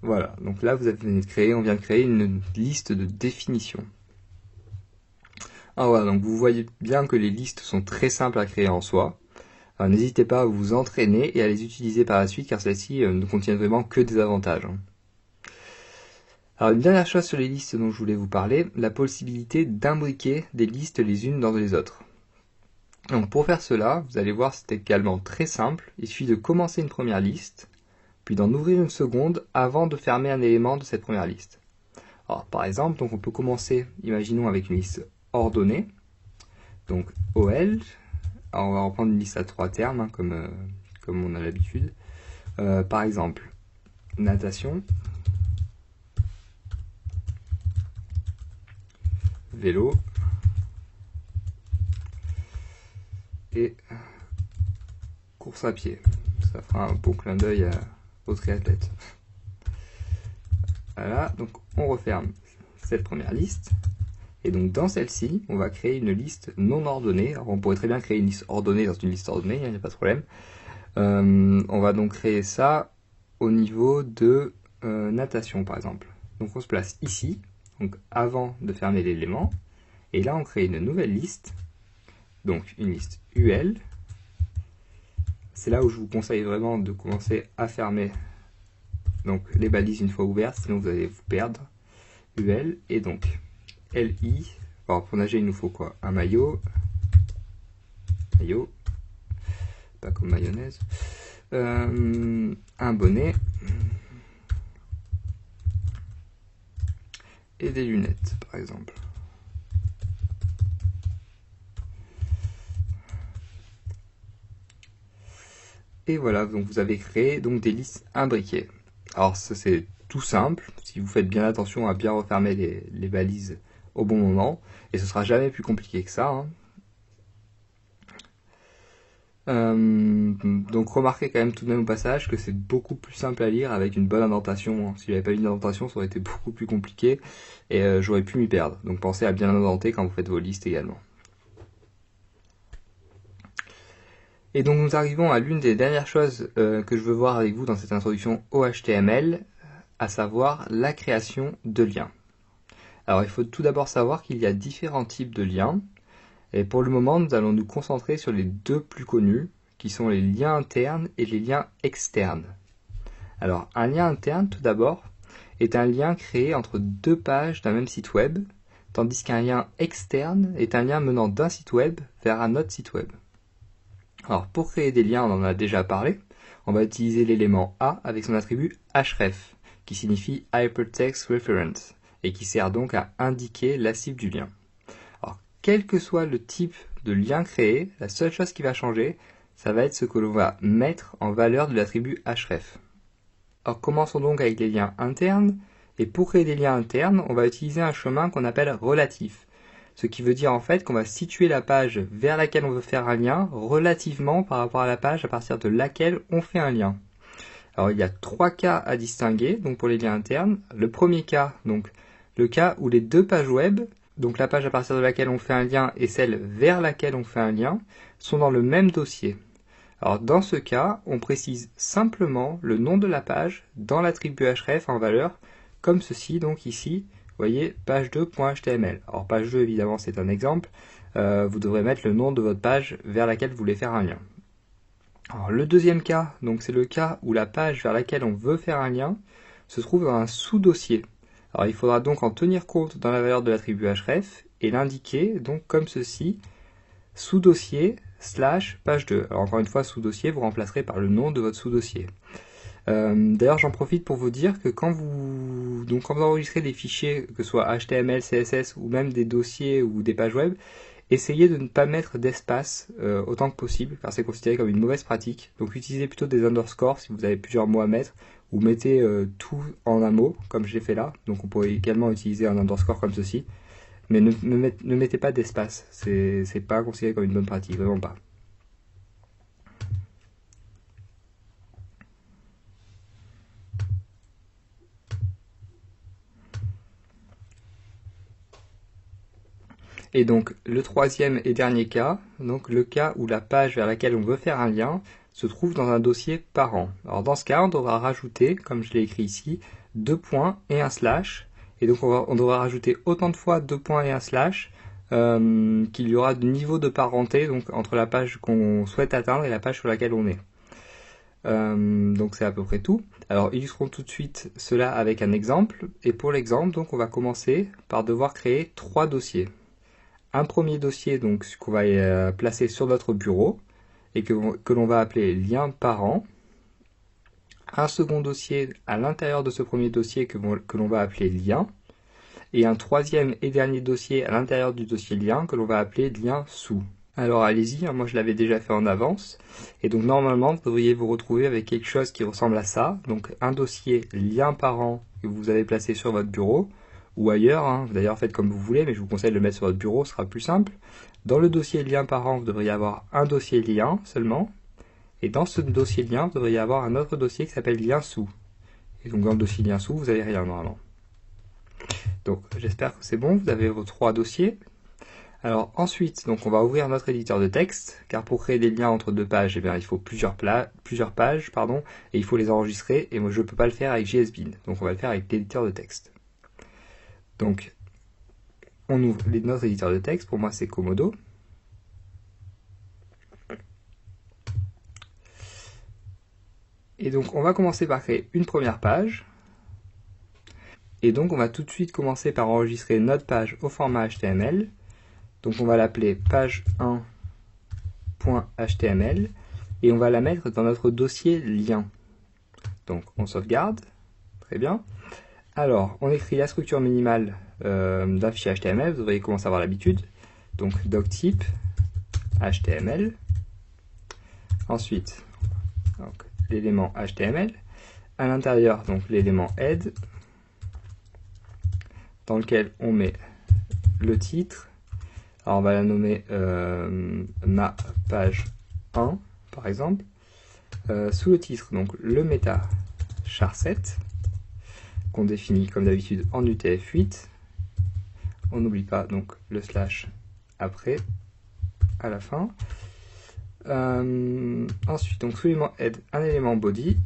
Voilà, donc là on vient de créer une liste de définition. Alors voilà, donc vous voyez bien que les listes sont très simples à créer en soi. N'hésitez pas à vous entraîner et à les utiliser par la suite car celles-ci ne contiennent vraiment que des avantages. Alors une dernière chose sur les listes dont je voulais vous parler, la possibilité d'imbriquer des listes les unes dans les autres. Donc pour faire cela, vous allez voir c'est également très simple, il suffit de commencer une première liste, puis d'en ouvrir une seconde avant de fermer un élément de cette première liste. Alors par exemple, donc on peut commencer, imaginons avec une liste ordonnée, donc OL. Alors on va reprendre une liste à 3 termes, hein, comme on a l'habitude. Par exemple, natation, vélo et course à pied. Ça fera un bon clin d'œil aux triathlètes. Voilà, donc on referme cette première liste. Et donc dans celle-ci, on va créer une liste non ordonnée. Alors on pourrait très bien créer une liste ordonnée dans une liste ordonnée, il n'y a pas de problème. On va donc créer ça au niveau de natation par exemple. Donc on se place ici, donc avant de fermer l'élément. Et là on crée une nouvelle liste, donc une liste UL. C'est là où je vous conseille vraiment de commencer à fermer donc les balises une fois ouvertes, sinon vous allez vous perdre. UL et donc LI, alors pour nager il nous faut quoi? Un maillot, pas comme mayonnaise, un bonnet et des lunettes par exemple. Et voilà, donc vous avez créé donc des listes imbriquées. Alors ça c'est tout simple, si vous faites bien attention à bien refermer les balises au bon moment, et ce sera jamais plus compliqué que ça, hein. Donc remarquez quand même tout de même au passage que c'est beaucoup plus simple à lire avec une bonne indentation, hein. Si j'avais pas eu une indentation, ça aurait été beaucoup plus compliqué et j'aurais pu m'y perdre. Donc pensez à bien indenter quand vous faites vos listes également. Et donc nous arrivons à l'une des dernières choses que je veux voir avec vous dans cette introduction au HTML, à savoir la création de liens. Alors il faut tout d'abord savoir qu'il y a différents types de liens, et pour le moment nous allons nous concentrer sur les deux plus connus, qui sont les liens internes et les liens externes. Alors un lien interne tout d'abord est un lien créé entre deux pages d'un même site web, tandis qu'un lien externe est un lien menant d'un site web vers un autre site web. Alors pour créer des liens, on en a déjà parlé, on va utiliser l'élément A avec son attribut href, qui signifie Hypertext Reference, et qui sert donc à indiquer la cible du lien. Alors quel que soit le type de lien créé, la seule chose qui va changer, ça va être ce que l'on va mettre en valeur de l'attribut href. Alors commençons donc avec les liens internes, et pour créer des liens internes, on va utiliser un chemin qu'on appelle relatif. Ce qui veut dire en fait qu'on va situer la page vers laquelle on veut faire un lien relativement par rapport à la page à partir de laquelle on fait un lien. Alors il y a trois cas à distinguer donc pour les liens internes. Le premier cas, donc le cas où les deux pages web, donc la page à partir de laquelle on fait un lien et celle vers laquelle on fait un lien, sont dans le même dossier. Alors dans ce cas, on précise simplement le nom de la page dans l'attribut href en valeur, comme ceci, donc ici, vous voyez, page2.html. Alors page 2, évidemment, c'est un exemple. Vous devrez mettre le nom de votre page vers laquelle vous voulez faire un lien. Alors le deuxième cas, donc c'est le cas où la page vers laquelle on veut faire un lien se trouve dans un sous-dossier. Alors il faudra donc en tenir compte dans la valeur de l'attribut href et l'indiquer donc comme ceci, sous-dossier / page 2. Alors encore une fois, sous-dossier, vous remplacerez par le nom de votre sous-dossier. D'ailleurs, j'en profite pour vous dire que quand vous enregistrez des fichiers, que ce soit HTML, CSS ou même des dossiers ou des pages web, essayez de ne pas mettre d'espace autant que possible, car c'est considéré comme une mauvaise pratique. Donc utilisez plutôt des underscores si vous avez plusieurs mots à mettre, ou mettez tout en un mot, comme je l'ai fait là. Donc on pourrait également utiliser un underscore comme ceci. Mais ne mettez pas d'espace, c'est pas considéré comme une bonne pratique, vraiment pas. Et donc le troisième et dernier cas, donc le cas où la page vers laquelle on veut faire un lien se trouve dans un dossier parent. Alors dans ce cas, on devra rajouter, comme je l'ai écrit ici, 2 points et un slash. Et donc on devra rajouter autant de fois 2 points et un slash qu'il y aura de niveau de parenté donc entre la page qu'on souhaite atteindre et la page sur laquelle on est. Donc c'est à peu près tout. Alors illustrons tout de suite cela avec un exemple. Et pour l'exemple, donc on va commencer par devoir créer 3 dossiers. Un premier dossier donc qu'on va placer sur notre bureau et que l'on va appeler lien parent. Un second dossier à l'intérieur de ce premier dossier que l'on va appeler lien. Et un troisième et dernier dossier à l'intérieur du dossier lien que l'on va appeler lien sous. Alors allez-y, moi je l'avais déjà fait en avance. Et donc normalement vous devriez vous retrouver avec quelque chose qui ressemble à ça. Donc un dossier lien parent que vous avez placé sur votre bureau ou ailleurs, hein. D'ailleurs faites comme vous voulez, mais je vous conseille de le mettre sur votre bureau, ce sera plus simple. Dans le dossier lien parent, vous devriez avoir un dossier lien seulement. Et dans ce dossier lien, vous devriez avoir un autre dossier qui s'appelle lien sous. Et donc dans le dossier lien sous, vous n'avez rien normalement. Donc j'espère que c'est bon, vous avez vos 3 dossiers. Alors ensuite, donc on va ouvrir notre éditeur de texte, car pour créer des liens entre deux pages, eh bien, il faut plusieurs pages, et il faut les enregistrer, et moi je ne peux pas le faire avec JSBin, donc on va le faire avec l'éditeur de texte. Donc on ouvre notre éditeur de texte, pour moi c'est Komodo. Et donc on va commencer par créer une première page. Et donc on va tout de suite commencer par enregistrer notre page au format HTML. Donc on va l'appeler page1.html et on va la mettre dans notre dossier lien. Donc on sauvegarde, très bien. Alors on écrit la structure minimale d'un fichier HTML, vous devriez commencer à avoir l'habitude. Donc doctype HTML. Ensuite l'élément HTML. À l'intérieur donc l'élément head dans lequel on met le titre. Alors on va la nommer ma page 1 par exemple. Sous le titre, donc le meta charset qu'on définit comme d'habitude en UTF-8. On n'oublie pas donc le slash après, à la fin. Ensuite, donc sous l'élément head, un élément body.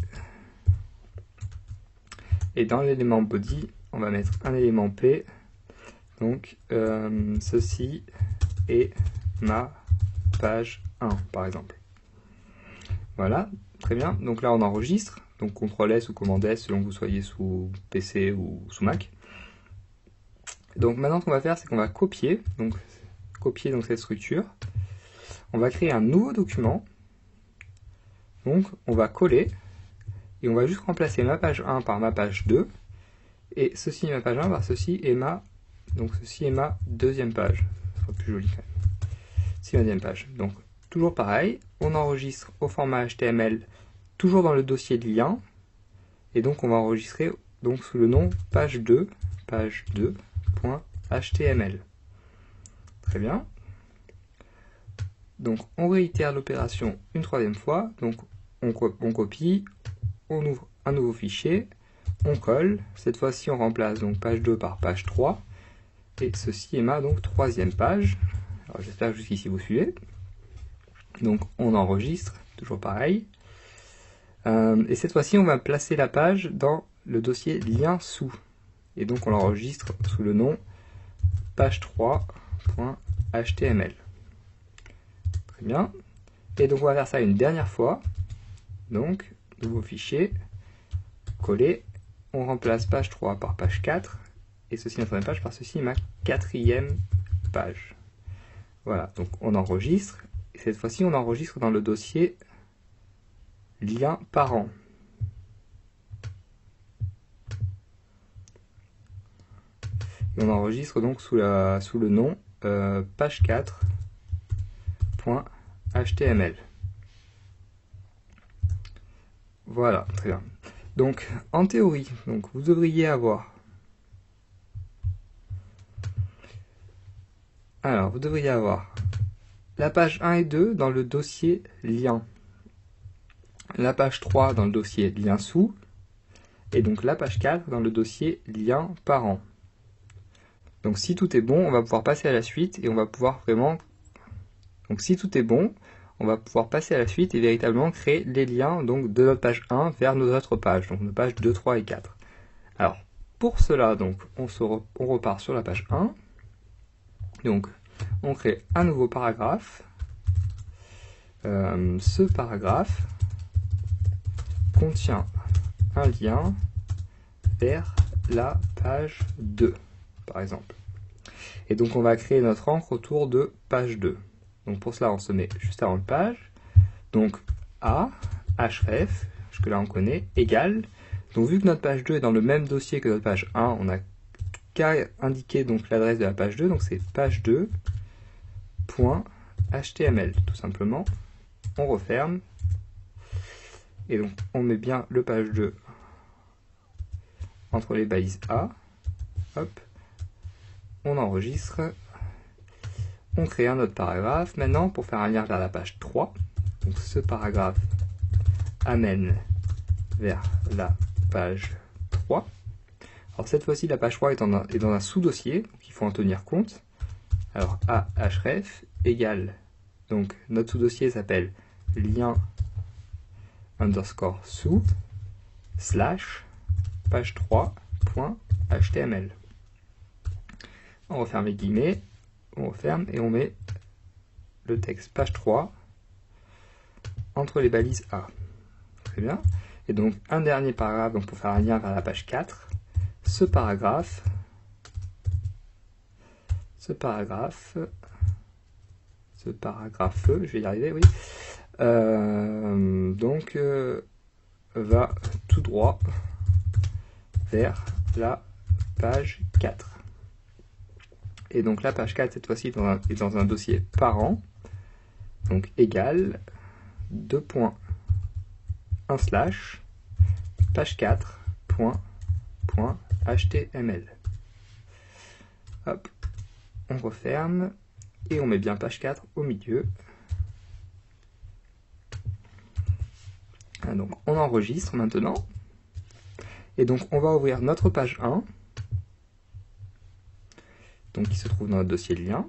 Et dans l'élément body, on va mettre un élément P Donc ceci est ma page 1 par exemple. Voilà, très bien. Donc là on enregistre, donc CTRL S ou commande S selon que vous soyez sous PC ou sous Mac. Donc maintenant ce qu'on va faire, c'est qu'on va copier donc cette structure. On va créer un nouveau document. Donc on va coller et on va juste remplacer ma page 1 par ma page 2. Et ceci est ma page 1 par ceci est ma deuxième page. Ce sera plus joli quand même. C'est ma deuxième page. Donc toujours pareil, on enregistre au format HTML, toujours dans le dossier de lien. Et donc on va enregistrer donc sous le nom page 2.html. Très bien. Donc on réitère l'opération une troisième fois. Donc on copie, on ouvre un nouveau fichier, on colle. Cette fois-ci on remplace donc page 2 par page 3. Et ceci est ma donc troisième page. Alors j'espère que jusqu'ici vous suivez. Donc on enregistre, toujours pareil. Et cette fois-ci on va placer la page dans le dossier lien sous. Et donc on l'enregistre sous le nom page 3.html. Très bien. Et donc on va faire ça une dernière fois. Donc, nouveau fichier, coller, on remplace page 3 par page 4, et ceci est ma troisième page, par ceci ma quatrième page. Voilà, donc on enregistre, et cette fois-ci on enregistre dans le dossier lien parent. Et on enregistre donc sous le nom page 4.html. Voilà, très bien. Donc, en théorie, donc, vous devriez avoir... Alors, vous devriez avoir la page 1 et 2 dans le dossier lien. La page 3 dans le dossier lien sous. Et donc la page 4 dans le dossier lien parent. Donc si tout est bon, on va pouvoir passer à la suite et on va pouvoir vraiment... Donc si tout est bon, on va pouvoir passer à la suite et véritablement créer les liens donc, de notre page 1 vers nos autres pages, donc nos pages 2, 3 et 4. Alors, pour cela, donc, on repart sur la page 1. Donc, on crée un nouveau paragraphe. Ce paragraphe contient un lien vers la page 2, par exemple. Et donc, on va créer notre encre autour de page 2. Donc pour cela, on se met juste avant le page. Donc A, href, jusque là on connaît, égale. Donc vu que notre page 2 est dans le même dossier que notre page 1, on n'a qu'à indiquer donc l'adresse de la page 2. Donc c'est page2.html, tout simplement. On referme. Et donc on met bien le page 2 entre les balises A. Hop. On enregistre. On crée un autre paragraphe. Maintenant, pour faire un lien vers la page 3, donc ce paragraphe amène vers la page 3. Alors cette fois-ci, la page 3 est dans un sous-dossier, donc il faut en tenir compte. Alors ahref égale, donc notre sous-dossier s'appelle lien underscore sous slash page 3.html. On referme les guillemets. On referme et on met le texte page 3 entre les balises A. Très bien. Et donc un dernier paragraphe donc pour faire un lien vers la page 4. Ce paragraphe, je vais y arriver, oui. Va tout droit vers la page 4. Et donc la page 4, cette fois-ci, est dans un dossier parent. Donc égal 2.1 slash page 4.html. Hop, on referme et on met bien page 4 au milieu. Donc on enregistre maintenant. Et donc on va ouvrir notre page 1. Donc qui se trouve dans notre dossier de lien.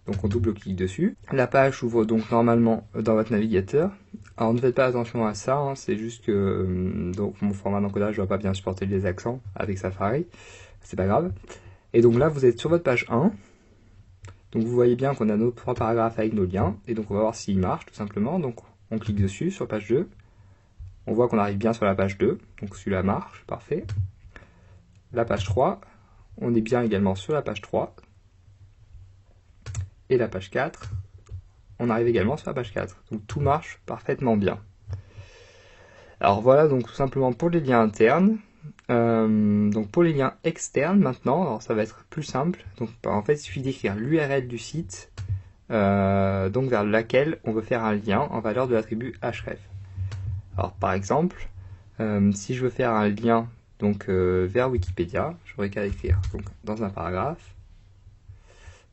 Donc on double-clique dessus. La page s'ouvre donc normalement dans votre navigateur. Alors ne faites pas attention à ça, hein, c'est juste que donc mon format d'encodage ne va pas bien supporter les accents avec Safari, c'est pas grave. Et donc là, vous êtes sur votre page 1. Donc vous voyez bien qu'on a nos 3 paragraphes avec nos liens. Et donc on va voir s'ils marchent tout simplement. Donc on clique dessus sur page 2. On voit qu'on arrive bien sur la page 2. Donc celui-là marche, parfait. La page 3, on est bien également sur la page 3. Et la page 4, on arrive également sur la page 4. Donc tout marche parfaitement bien. Alors voilà donc tout simplement pour les liens internes. Donc pour les liens externes maintenant, alors ça va être plus simple. Donc en fait il suffit d'écrire l'URL du site donc vers laquelle on veut faire un lien en valeur de l'attribut href. Alors par exemple, si je veux faire un lien donc vers Wikipédia, j'aurais qu'à écrire donc dans un paragraphe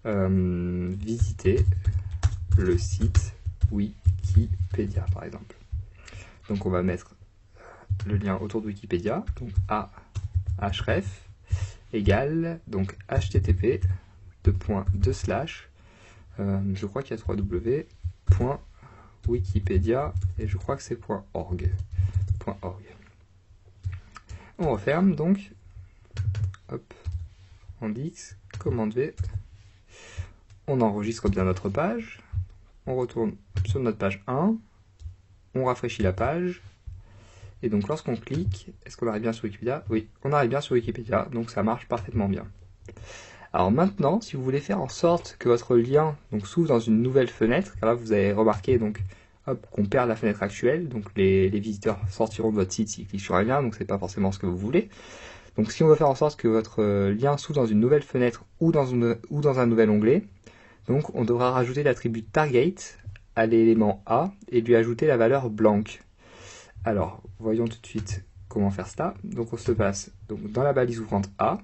visiter le site Wikipédia par exemple. Donc on va mettre le lien autour de Wikipédia, donc a href égale donc http je crois qu'il y a 3w .wikipédia et je crois que c'est .org. On referme donc, hop, on dit X, commande V, on enregistre bien notre page, on retourne sur notre page 1, on rafraîchit la page. Et donc lorsqu'on clique, est-ce qu'on arrive bien sur Wikipédia? Oui, on arrive bien sur Wikipédia, donc ça marche parfaitement bien. Alors maintenant, si vous voulez faire en sorte que votre lien s'ouvre dans une nouvelle fenêtre, car là vous avez remarqué donc qu'on perd la fenêtre actuelle, donc les visiteurs sortiront de votre site s'ils cliquent sur un lien, donc c'est pas forcément ce que vous voulez. Donc si on veut faire en sorte que votre lien s'ouvre dans une nouvelle fenêtre ou dans un nouvel onglet, donc on devra rajouter l'attribut target à l'élément A et lui ajouter la valeur blank. Alors, voyons tout de suite comment faire ça. Donc on se passe donc, dans la balise ouvrante A,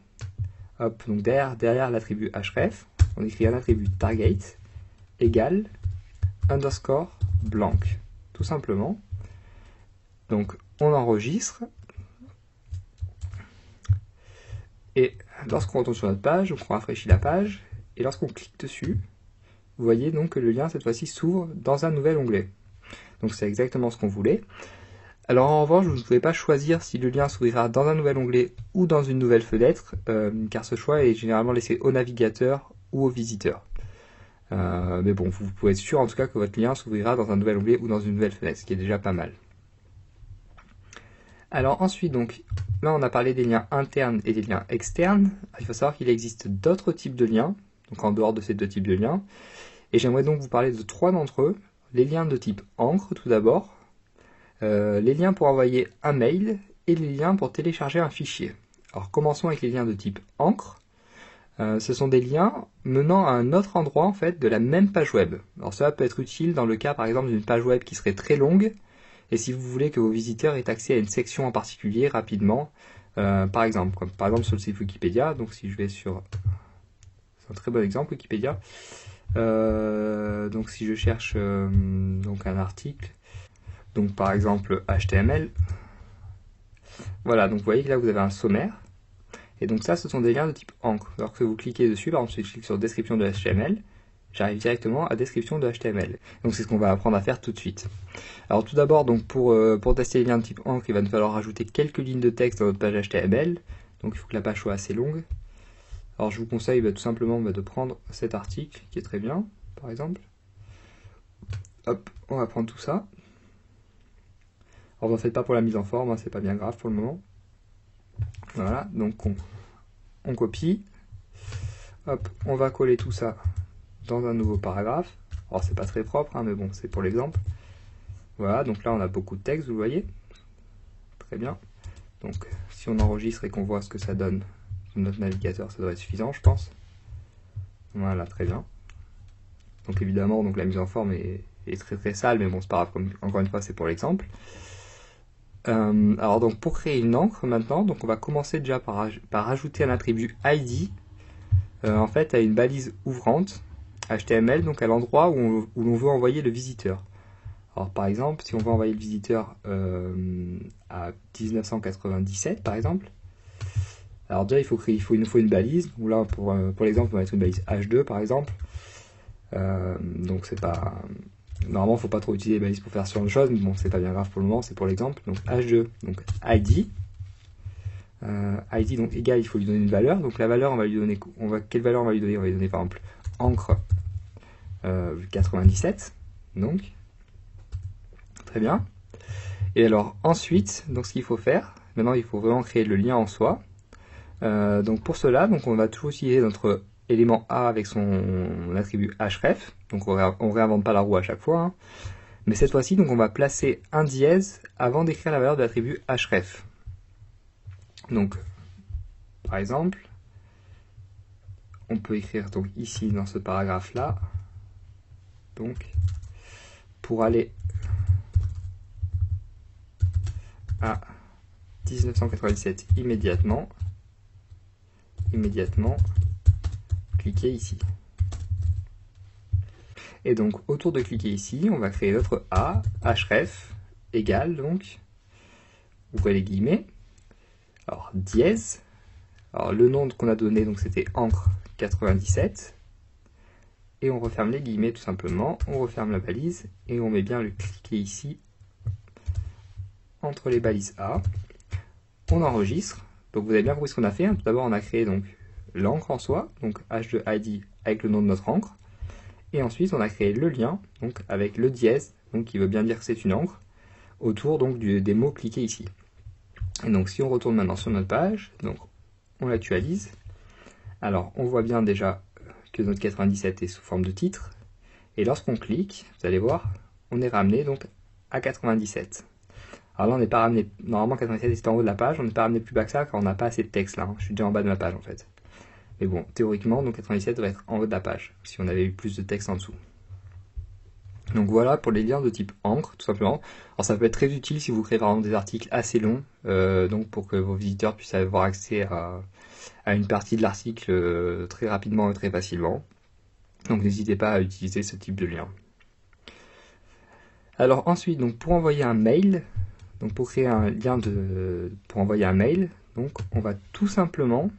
hop, donc derrière l'attribut href, on écrit un attribut target égale underscore blank, tout simplement. Donc on enregistre, et lorsqu'on retourne sur notre page, donc on rafraîchit la page, et lorsqu'on clique dessus, vous voyez donc que le lien cette fois-ci s'ouvre dans un nouvel onglet. Donc c'est exactement ce qu'on voulait. Alors en revanche, vous ne pouvez pas choisir si le lien s'ouvrira dans un nouvel onglet ou dans une nouvelle fenêtre, car ce choix est généralement laissé au navigateur ou au visiteur. Mais bon, vous pouvez être sûr en tout cas que votre lien s'ouvrira dans un nouvel onglet ou dans une nouvelle fenêtre, ce qui est déjà pas mal. Alors ensuite, donc, là on a parlé des liens internes et des liens externes. Il faut savoir qu'il existe d'autres types de liens, donc en dehors de ces deux types de liens. Et j'aimerais donc vous parler de 3 d'entre eux. Les liens de type encre tout d'abord. Les liens pour envoyer un mail et les liens pour télécharger un fichier. Alors commençons avec les liens de type encre. Ce sont des liens menant à un autre endroit en fait de la même page web. Alors cela peut être utile dans le cas par exemple d'une page web qui serait très longue et si vous voulez que vos visiteurs aient accès à une section en particulier rapidement, par exemple sur le site Wikipédia. Donc si je vais sur, c'est un très bon exemple Wikipédia. Donc si je cherche donc un article. Donc par exemple HTML, voilà, donc vous voyez que là vous avez un sommaire, et donc ça ce sont des liens de type encre. Lorsque vous cliquez dessus, par exemple si je clique sur description de HTML, j'arrive directement à description de HTML. Donc c'est ce qu'on va apprendre à faire tout de suite. Alors tout d'abord, donc pour tester les liens de type encre, il va nous falloir rajouter quelques lignes de texte dans notre page HTML, donc il faut que la page soit assez longue. Alors je vous conseille tout simplement de prendre cet article qui est très bien, par exemple. Hop, on va prendre tout ça. Alors vous n'en faites pas pour la mise en forme, hein, c'est pas bien grave pour le moment. Voilà, donc on copie. Hop, on va coller tout ça dans un nouveau paragraphe. Alors c'est pas très propre, hein, mais bon, c'est pour l'exemple. Voilà, donc là on a beaucoup de texte, vous voyez. Très bien. Donc si on enregistre et qu'on voit ce que ça donne sur notre navigateur, ça doit être suffisant, je pense. Voilà, très bien. Donc évidemment, donc la mise en forme est très très sale, mais bon, c'est pas grave, encore une fois, c'est pour l'exemple. Alors donc pour créer une encre maintenant, donc on va commencer déjà par ajouter un attribut ID en fait à une balise ouvrante HTML, donc à l'endroit où l'on veut envoyer le visiteur. Alors par exemple, si on veut envoyer le visiteur à 1997 par exemple, alors déjà il nous faut une balise. Donc là pour l'exemple on va mettre une balise H2 par exemple. Donc c'est pas... Normalement, il ne faut pas trop utiliser les balises pour faire ce genre de choses, mais bon, c'est pas bien grave pour le moment, c'est pour l'exemple. Donc H2, donc ID. ID, donc égal, il faut lui donner une valeur. Donc la valeur, on va lui donner, quelle valeur on va lui donner? On va lui donner par exemple encre 97. Donc, très bien. Et alors ensuite, donc ce qu'il faut faire, maintenant il faut vraiment créer le lien en soi. Donc pour cela, donc on va toujours utiliser notre élément A avec son attribut href. Donc on réinvente pas la roue à chaque fois, hein. Mais cette fois-ci, donc on va placer un dièse avant d'écrire la valeur de l'attribut href. Donc, par exemple, on peut écrire donc ici dans ce paragraphe-là, donc pour aller à 1997 immédiatement, cliquez ici. Et donc autour de cliquer ici, on va créer notre A, href, égale donc, ouvrez les guillemets, alors dièse, alors le nom qu'on a donné donc c'était encre 97, et on referme les guillemets tout simplement, on referme la balise, et on met bien le cliquer ici, entre les balises A, on enregistre, donc vous avez bien compris ce qu'on a fait, hein. Tout d'abord on a créé donc l'encre en soi, donc h2id avec le nom de notre encre, et ensuite on a créé le lien, donc avec le dièse, donc qui veut bien dire que c'est une encre, autour donc des mots cliqués ici. Et donc si on retourne maintenant sur notre page, donc on l'actualise, alors on voit bien déjà que notre 97 est sous forme de titre, et lorsqu'on clique, vous allez voir, on est ramené donc à 97. Alors là on n'est pas ramené, normalement 97 est en haut de la page, on n'est pas ramené plus bas que ça car on n'a pas assez de texte là, hein. Je suis déjà en bas de ma page en fait. Mais bon, théoriquement, donc 97 devrait être en haut de la page, si on avait eu plus de texte en dessous. Donc voilà pour les liens de type encre, tout simplement. Alors ça peut être très utile si vous créez par exemple des articles assez longs, donc pour que vos visiteurs puissent avoir accès à une partie de l'article très rapidement et très facilement. Donc n'hésitez pas à utiliser ce type de lien. Alors ensuite, donc pour envoyer un mail, donc pour créer un lien pour envoyer un mail, donc on va tout simplement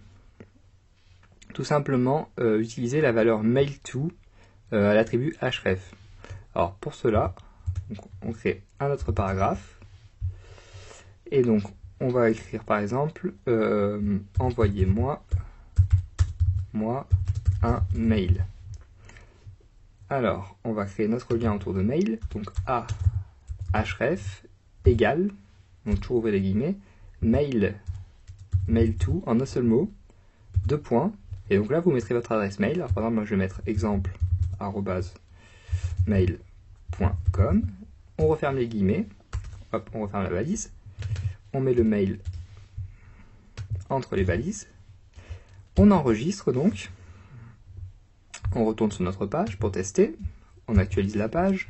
utiliser la valeur mail_to à l'attribut href. Alors pour cela, on crée un autre paragraphe et donc on va écrire par exemple envoyez-moi un mail. Alors on va créer notre lien autour de mail, donc a href égale, donc toujours ouvrir les guillemets, mail_to en un seul mot, deux points. Et donc là, vous mettrez votre adresse mail. Alors, par exemple, moi, je vais mettre exemple@mail.com. On referme les guillemets. Hop, on referme la balise. On met le mail entre les balises. On enregistre donc. On retourne sur notre page pour tester. On actualise la page.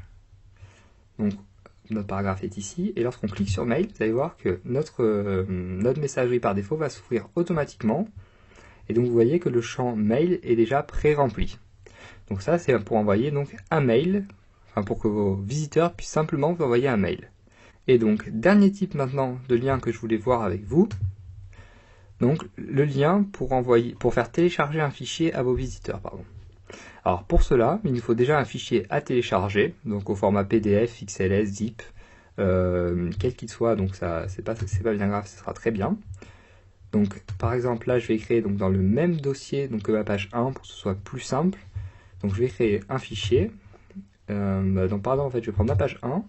Donc, notre paragraphe est ici. Et lorsqu'on clique sur mail, vous allez voir que notre messagerie par défaut va s'ouvrir automatiquement. Et donc vous voyez que le champ mail est déjà pré-rempli. Donc ça c'est pour envoyer donc un mail, enfin pour que vos visiteurs puissent simplement vous envoyer un mail. Et donc dernier type maintenant de lien que je voulais voir avec vous, donc le lien pour faire télécharger un fichier à vos visiteurs, pardon. Alors pour cela, il nous faut déjà un fichier à télécharger, donc au format PDF, XLS, zip, quel qu'il soit, donc ça c'est pas bien grave, ce sera très bien. Donc, par exemple, là, je vais créer donc, dans le même dossier donc, que ma page 1 pour que ce soit plus simple. Donc, je vais créer un fichier. Donc, par exemple, en fait, je vais prendre ma page 1.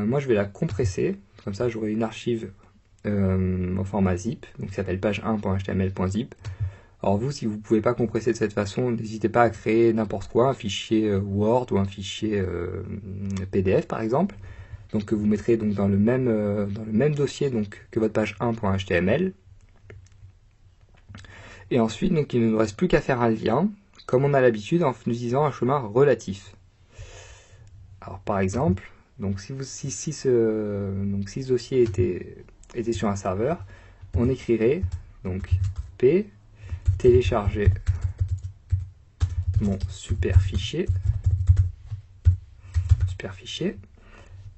Moi, je vais la compresser. Comme ça, j'aurai une archive au format zip, donc qui s'appelle page1.html.zip. Alors, vous, si vous ne pouvez pas compresser de cette façon, n'hésitez pas à créer n'importe quoi, un fichier Word ou un fichier PDF, par exemple. Donc que vous mettrez donc dans le même dossier donc, que votre page 1.html. Et ensuite, donc, il ne nous reste plus qu'à faire un lien, comme on a l'habitude en utilisant un chemin relatif. Alors par exemple, donc si ce dossier était sur un serveur, on écrirait donc p télécharger mon super fichier.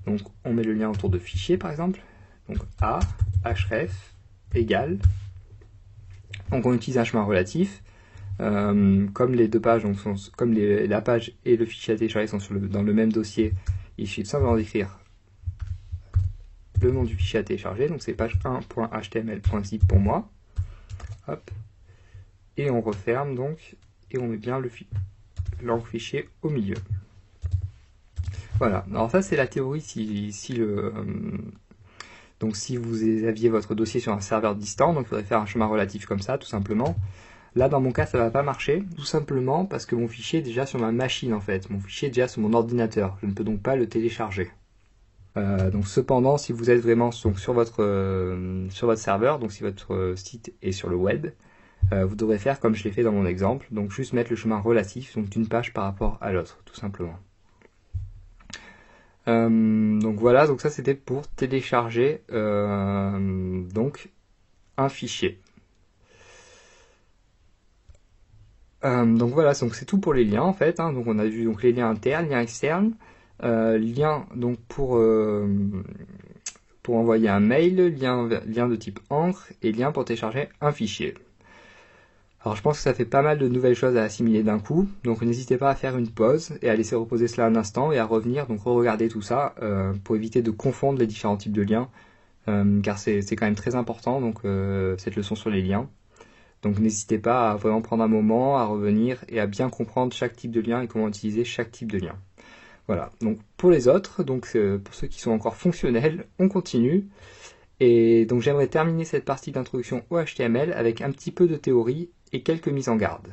Donc on met le lien autour de fichier par exemple, donc a href égale, donc on utilise un chemin relatif, comme les deux pages, donc comme la page et le fichier à télécharger sont dans le même dossier, il suffit tout simplement d'écrire le nom du fichier à télécharger, donc c'est page1.html.zip pour moi. Hop. Et on referme donc, et on met bien l'encre fichier au milieu. Voilà, alors ça c'est la théorie donc si vous aviez votre dossier sur un serveur distant, donc il faudrait faire un chemin relatif comme ça, tout simplement. Là, dans mon cas, ça va pas marcher, tout simplement parce que mon fichier est déjà sur ma machine, en fait. Mon fichier est déjà sur mon ordinateur. Je ne peux donc pas le télécharger. Donc, cependant, si vous êtes vraiment sur votre serveur, donc si votre site est sur le web, vous devrez faire comme je l'ai fait dans mon exemple, donc juste mettre le chemin relatif, donc d'une page par rapport à l'autre, tout simplement. Donc voilà, donc ça c'était pour télécharger donc un fichier. Donc voilà, donc c'est tout pour les liens en fait. Hein. Donc on a vu donc les liens internes, liens externes, liens donc pour envoyer un mail, lien de type encre et lien pour télécharger un fichier. Alors je pense que ça fait pas mal de nouvelles choses à assimiler d'un coup, donc n'hésitez pas à faire une pause et à laisser reposer cela un instant et à revenir, donc re-regarder tout ça pour éviter de confondre les différents types de liens, car c'est quand même très important donc cette leçon sur les liens. Donc n'hésitez pas à vraiment prendre un moment, à revenir et à bien comprendre chaque type de lien et comment utiliser chaque type de lien. Voilà, donc pour les autres, donc pour ceux qui sont encore fonctionnels, on continue. Et donc j'aimerais terminer cette partie d'introduction au HTML avec un petit peu de théorie et quelques mises en garde.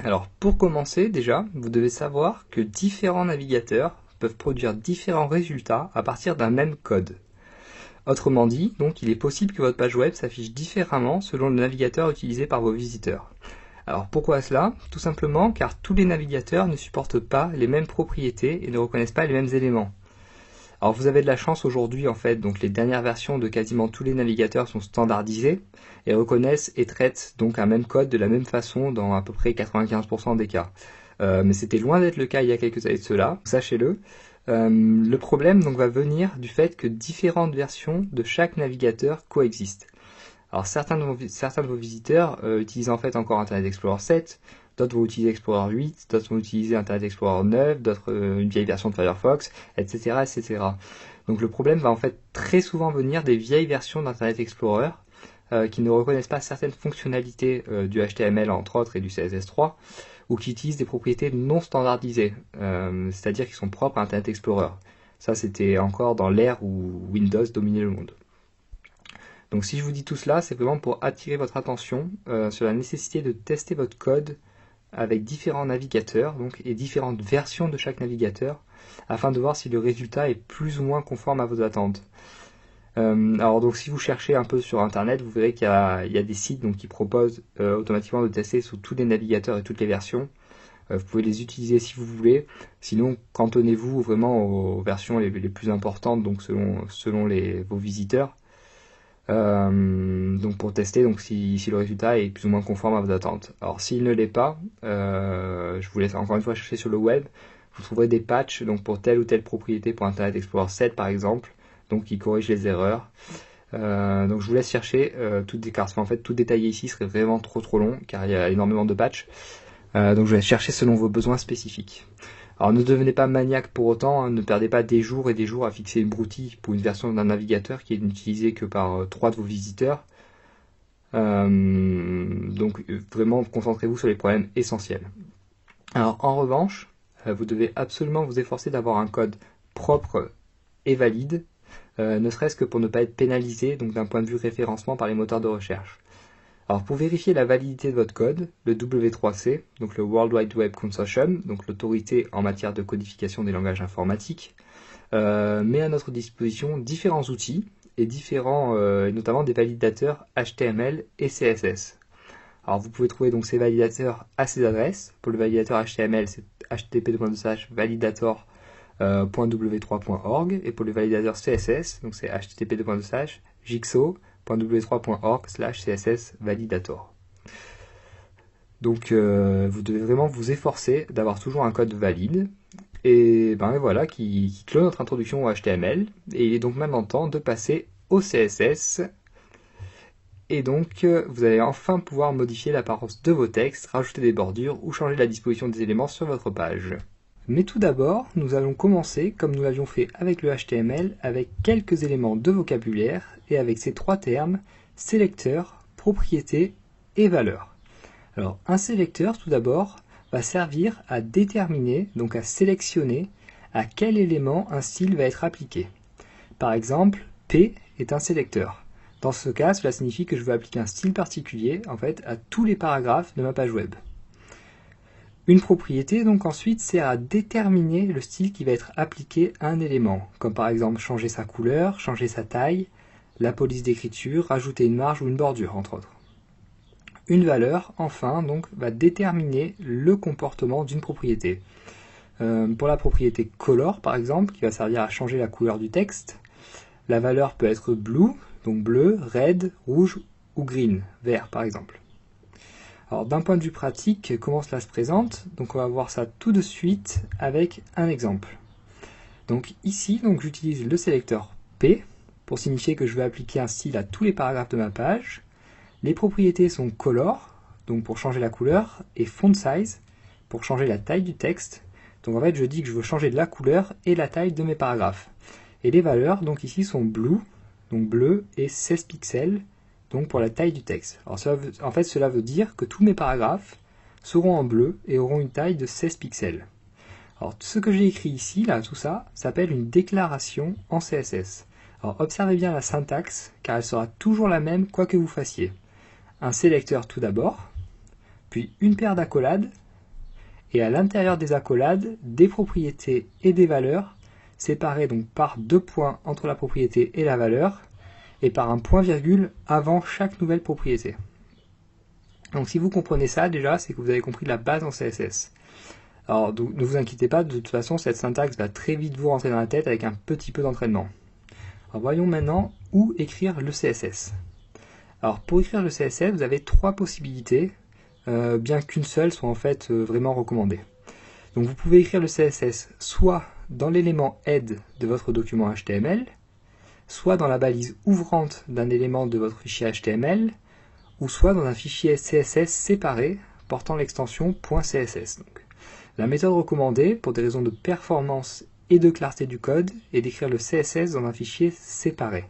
Alors pour commencer déjà, vous devez savoir que différents navigateurs peuvent produire différents résultats à partir d'un même code. Autrement dit, donc il est possible que votre page web s'affiche différemment selon le navigateur utilisé par vos visiteurs. Alors pourquoi cela? Tout simplement car tous les navigateurs ne supportent pas les mêmes propriétés et ne reconnaissent pas les mêmes éléments. Alors vous avez de la chance aujourd'hui en fait, donc les dernières versions de quasiment tous les navigateurs sont standardisées et reconnaissent et traitent donc un même code de la même façon dans à peu près 95% des cas. Mais c'était loin d'être le cas il y a quelques années de cela, sachez-le. Le problème donc va venir du fait que différentes versions de chaque navigateur coexistent. Alors certains de vos visiteurs utilisent en fait encore Internet Explorer 7, d'autres vont utiliser Explorer 8, d'autres vont utiliser Internet Explorer 9, d'autres une vieille version de Firefox, etc., etc. Donc le problème va en fait très souvent venir des vieilles versions d'Internet Explorer qui ne reconnaissent pas certaines fonctionnalités du HTML entre autres et du CSS3, ou qui utilisent des propriétés non standardisées, c'est-à-dire qui sont propres à Internet Explorer. Ça, c'était encore dans l'ère où Windows dominait le monde. Donc si je vous dis tout cela, c'est vraiment pour attirer votre attention sur la nécessité de tester votre code avec différents navigateurs et différentes versions de chaque navigateur, afin de voir si le résultat est plus ou moins conforme à vos attentes. Alors donc si vous cherchez un peu sur internet, vous verrez qu'il y a des sites donc, qui proposent automatiquement de tester sous tous les navigateurs et toutes les versions. Vous pouvez les utiliser si vous voulez, sinon cantonnez-vous vraiment aux versions les plus importantes donc selon vos visiteurs. Donc pour tester donc si le résultat est plus ou moins conforme à vos attentes. Alors s'il ne l'est pas, je vous laisse encore une fois chercher sur le web, vous trouverez des patchs donc pour telle ou telle propriété pour Internet Explorer 7 par exemple, donc qui corrige les erreurs. Donc je vous laisse chercher car en fait tout détailler ici serait vraiment trop long car il y a énormément de patchs. Donc je vais chercher selon vos besoins spécifiques. Alors ne devenez pas maniaque pour autant, hein, ne perdez pas des jours et des jours à fixer une broutille pour une version d'un navigateur qui est utilisée que par 3 de vos visiteurs. Donc vraiment concentrez-vous sur les problèmes essentiels. Alors en revanche, vous devez absolument vous efforcer d'avoir un code propre et valide, ne serait-ce que pour ne pas être pénalisé donc d'un point de vue référencement par les moteurs de recherche. Alors pour vérifier la validité de votre code, le W3C, donc le World Wide Web Consortium, donc l'autorité en matière de codification des langages informatiques, met à notre disposition différents outils et notamment des validateurs HTML et CSS. Alors vous pouvez trouver donc ces validateurs à ces adresses. Pour le validateur HTML, c'est http://validator.w3.org et pour le validateur CSS, donc c'est http://jigsaw.w3.org/css validator. Donc vous devez vraiment vous efforcer d'avoir toujours un code valide. Et voilà qui clôt notre introduction au HTML. Et il est donc maintenant temps de passer au CSS. Et donc vous allez enfin pouvoir modifier l'apparence de vos textes, rajouter des bordures ou changer la disposition des éléments sur votre page. Mais tout d'abord, nous allons commencer, comme nous l'avions fait avec le HTML, avec quelques éléments de vocabulaire et avec ces trois termes, sélecteur, propriété et valeur. Alors, un sélecteur, tout d'abord, va servir à déterminer, donc à sélectionner, à quel élément un style va être appliqué. Par exemple, P est un sélecteur. Dans ce cas, cela signifie que je veux appliquer un style particulier, en fait, à tous les paragraphes de ma page web. Une propriété, donc, ensuite, sert à déterminer le style qui va être appliqué à un élément, comme par exemple changer sa couleur, changer sa taille, la police d'écriture, rajouter une marge ou une bordure, entre autres. Une valeur, enfin, donc, va déterminer le comportement d'une propriété. Pour la propriété color, par exemple, qui va servir à changer la couleur du texte, la valeur peut être blue, donc bleu, red, rouge ou green, vert, par exemple. Alors, d'un point de vue pratique, comment cela se présente? Donc, on va voir ça tout de suite avec un exemple. Donc, ici, j'utilise le sélecteur P pour signifier que je vais appliquer un style à tous les paragraphes de ma page. Les propriétés sont color, donc pour changer la couleur, et font size, pour changer la taille du texte. Donc, en fait, je dis que je veux changer de la couleur et la taille de mes paragraphes. Et les valeurs, donc ici, sont blue, donc bleu, et 16 pixels, donc pour la taille du texte. Alors en fait, cela veut dire que tous mes paragraphes seront en bleu et auront une taille de 16 pixels. Alors ce que j'ai écrit ici, là, tout ça, s'appelle une déclaration en CSS. Alors observez bien la syntaxe, car elle sera toujours la même quoi que vous fassiez. Un sélecteur tout d'abord, puis une paire d'accolades, et à l'intérieur des accolades, des propriétés et des valeurs, séparées donc par deux points entre la propriété et la valeur, et par un point-virgule avant chaque nouvelle propriété. Donc si vous comprenez ça déjà, c'est que vous avez compris la base en CSS. Alors donc, ne vous inquiétez pas, de toute façon cette syntaxe va très vite vous rentrer dans la tête avec un petit peu d'entraînement. Alors voyons maintenant où écrire le CSS. Alors pour écrire le CSS, vous avez trois possibilités, bien qu'une seule soit en fait vraiment recommandée. Donc vous pouvez écrire le CSS soit dans l'élément head de votre document HTML, soit dans la balise ouvrante d'un élément de votre fichier HTML, ou soit dans un fichier CSS séparé portant l'extension .css. Donc, la méthode recommandée, pour des raisons de performance et de clarté du code, est d'écrire le CSS dans un fichier séparé.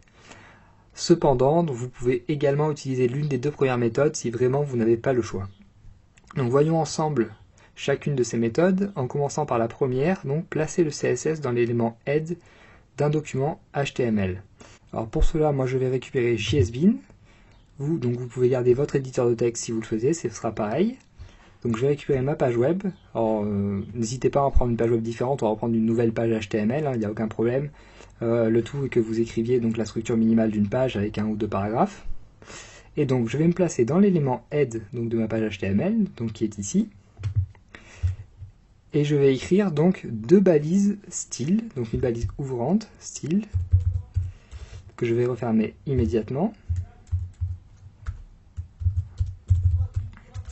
Cependant, vous pouvez également utiliser l'une des deux premières méthodes si vraiment vous n'avez pas le choix. Donc voyons ensemble chacune de ces méthodes, en commençant par la première, donc placer le CSS dans l'élément head d'un document HTML. Alors pour cela, moi je vais récupérer JSBin. Vous pouvez garder votre éditeur de texte si vous le souhaitez, ce sera pareil. Donc je vais récupérer ma page web. Alors n'hésitez pas à reprendre une page web différente ou à reprendre une nouvelle page HTML, il n'y a aucun problème. Le tout est que vous écriviez donc la structure minimale d'une page avec un ou deux paragraphes. Et donc je vais me placer dans l'élément head donc, de ma page HTML, donc qui est ici. Et je vais écrire donc deux balises style, donc une balise ouvrante, style, que je vais refermer immédiatement.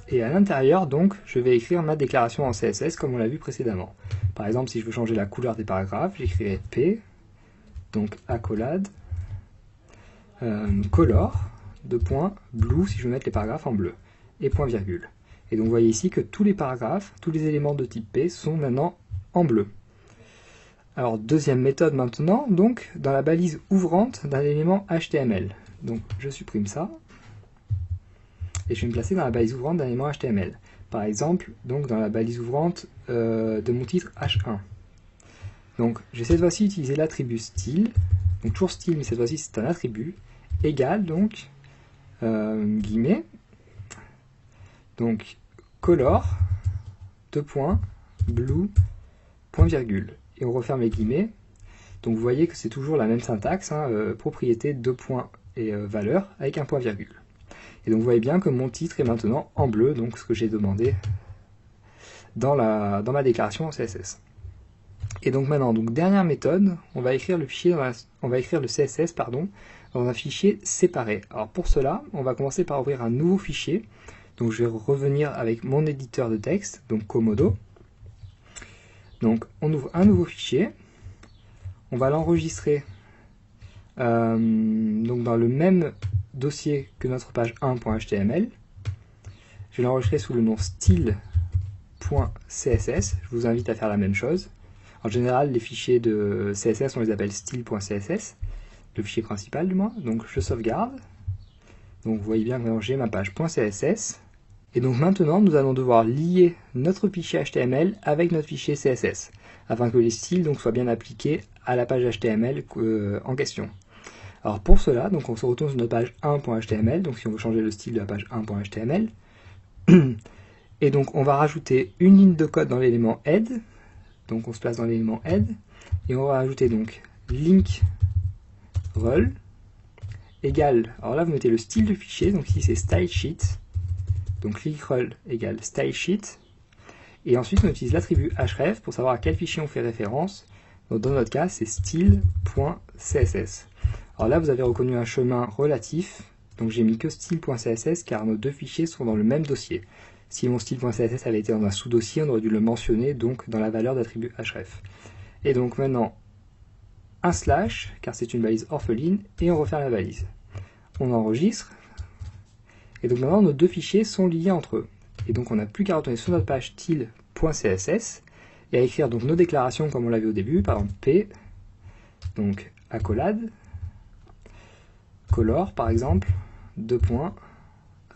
Et à l'intérieur, donc, je vais écrire ma déclaration en CSS comme on l'a vu précédemment. Par exemple, si je veux changer la couleur des paragraphes, j'écrirai P, donc accolade, color, blue si je veux mettre les paragraphes en bleu, et point virgule. Et donc vous voyez ici que tous les paragraphes, tous les éléments de type P sont maintenant en bleu. Alors deuxième méthode maintenant, donc dans la balise ouvrante d'un élément HTML. Donc je supprime ça, et je vais me placer dans la balise ouvrante d'un élément HTML. Par exemple, donc dans la balise ouvrante de mon titre H1. Donc j'ai cette fois-ci utilisé l'attribut style, donc toujours style mais cette fois-ci c'est un attribut, égal donc, guillemets, donc color, blue, point virgule. Et on referme les guillemets. Donc vous voyez que c'est toujours la même syntaxe, propriété, deux points et valeur, avec un point virgule. Et donc vous voyez bien que mon titre est maintenant en bleu, donc ce que j'ai demandé dans ma déclaration en CSS. Et donc maintenant, dernière méthode, on va écrire le CSS dans un fichier séparé. Alors pour cela, on va commencer par ouvrir un nouveau fichier. Donc je vais revenir avec mon éditeur de texte, donc Komodo. Donc on ouvre un nouveau fichier, on va l'enregistrer donc dans le même dossier que notre page 1.html. Je vais l'enregistrer sous le nom style.html. style.css. Je vous invite à faire la même chose. En général, les fichiers de CSS, on les appelle style.css, le fichier principal du moins. Donc je sauvegarde. Donc vous voyez bien que j'ai ma page .css. Et donc maintenant, nous allons devoir lier notre fichier HTML avec notre fichier CSS, afin que les styles donc, soient bien appliqués à la page HTML en question. Alors pour cela, donc on se retourne sur notre page 1.html, donc si on veut changer le style de la page 1.html, et donc on va rajouter une ligne de code dans l'élément head, donc on se place dans l'élément head, et on va rajouter donc link rel égale, alors là vous mettez le style de fichier, donc ici c'est style sheet, donc link rel égale style sheet, et ensuite on utilise l'attribut href pour savoir à quel fichier on fait référence, donc dans notre cas c'est style.css. Alors là vous avez reconnu un chemin relatif, donc j'ai mis que style.css car nos deux fichiers sont dans le même dossier. Si mon style.css avait été dans un sous-dossier, on aurait dû le mentionner donc dans la valeur d'attribut href. Et donc maintenant, un slash, car c'est une balise orpheline, et on referme la balise. On enregistre, et donc maintenant nos deux fichiers sont liés entre eux. Et donc on n'a plus qu'à retourner sur notre page style.css, et à écrire donc nos déclarations comme on l'a vu au début, par exemple p, donc accolade, color par exemple,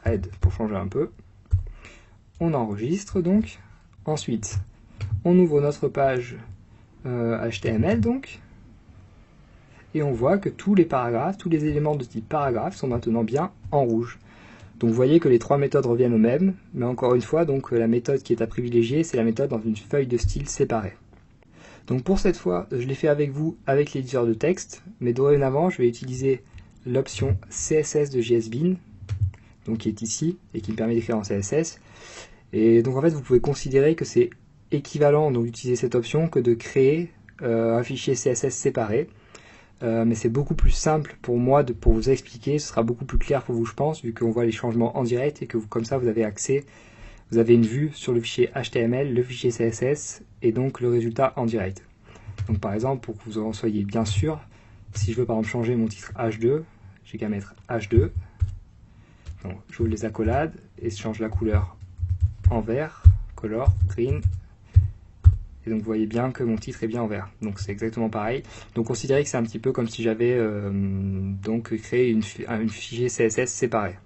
red pour changer un peu. On enregistre donc. Ensuite, on ouvre notre page HTML donc. Et on voit que tous les paragraphes, tous les éléments de type paragraphe sont maintenant bien en rouge. Donc vous voyez que les trois méthodes reviennent au même, mais encore une fois, donc la méthode qui est à privilégier, c'est la méthode dans une feuille de style séparée. Donc pour cette fois, je l'ai fait avec vous avec l'éditeur de texte, mais dorénavant, je vais utiliser l'option CSS de JSBean, donc qui est ici, et qui me permet d'écrire en CSS. Et donc en fait, vous pouvez considérer que c'est équivalent d'utiliser cette option que de créer un fichier CSS séparé. Mais c'est beaucoup plus simple pour moi pour vous expliquer, ce sera beaucoup plus clair pour vous je pense, vu qu'on voit les changements en direct et que comme ça vous avez accès, vous avez une vue sur le fichier HTML, le fichier CSS et donc le résultat en direct. Donc par exemple, pour que vous en soyez bien sûr, si je veux par exemple changer mon titre H2, j'ai qu'à mettre H2, donc j'ouvre les accolades et je change la couleur en vert, color, green. Et donc vous voyez bien que mon titre est bien en vert. Donc c'est exactement pareil. Donc considérez que c'est un petit peu comme si j'avais donc créé une fichier CSS séparé.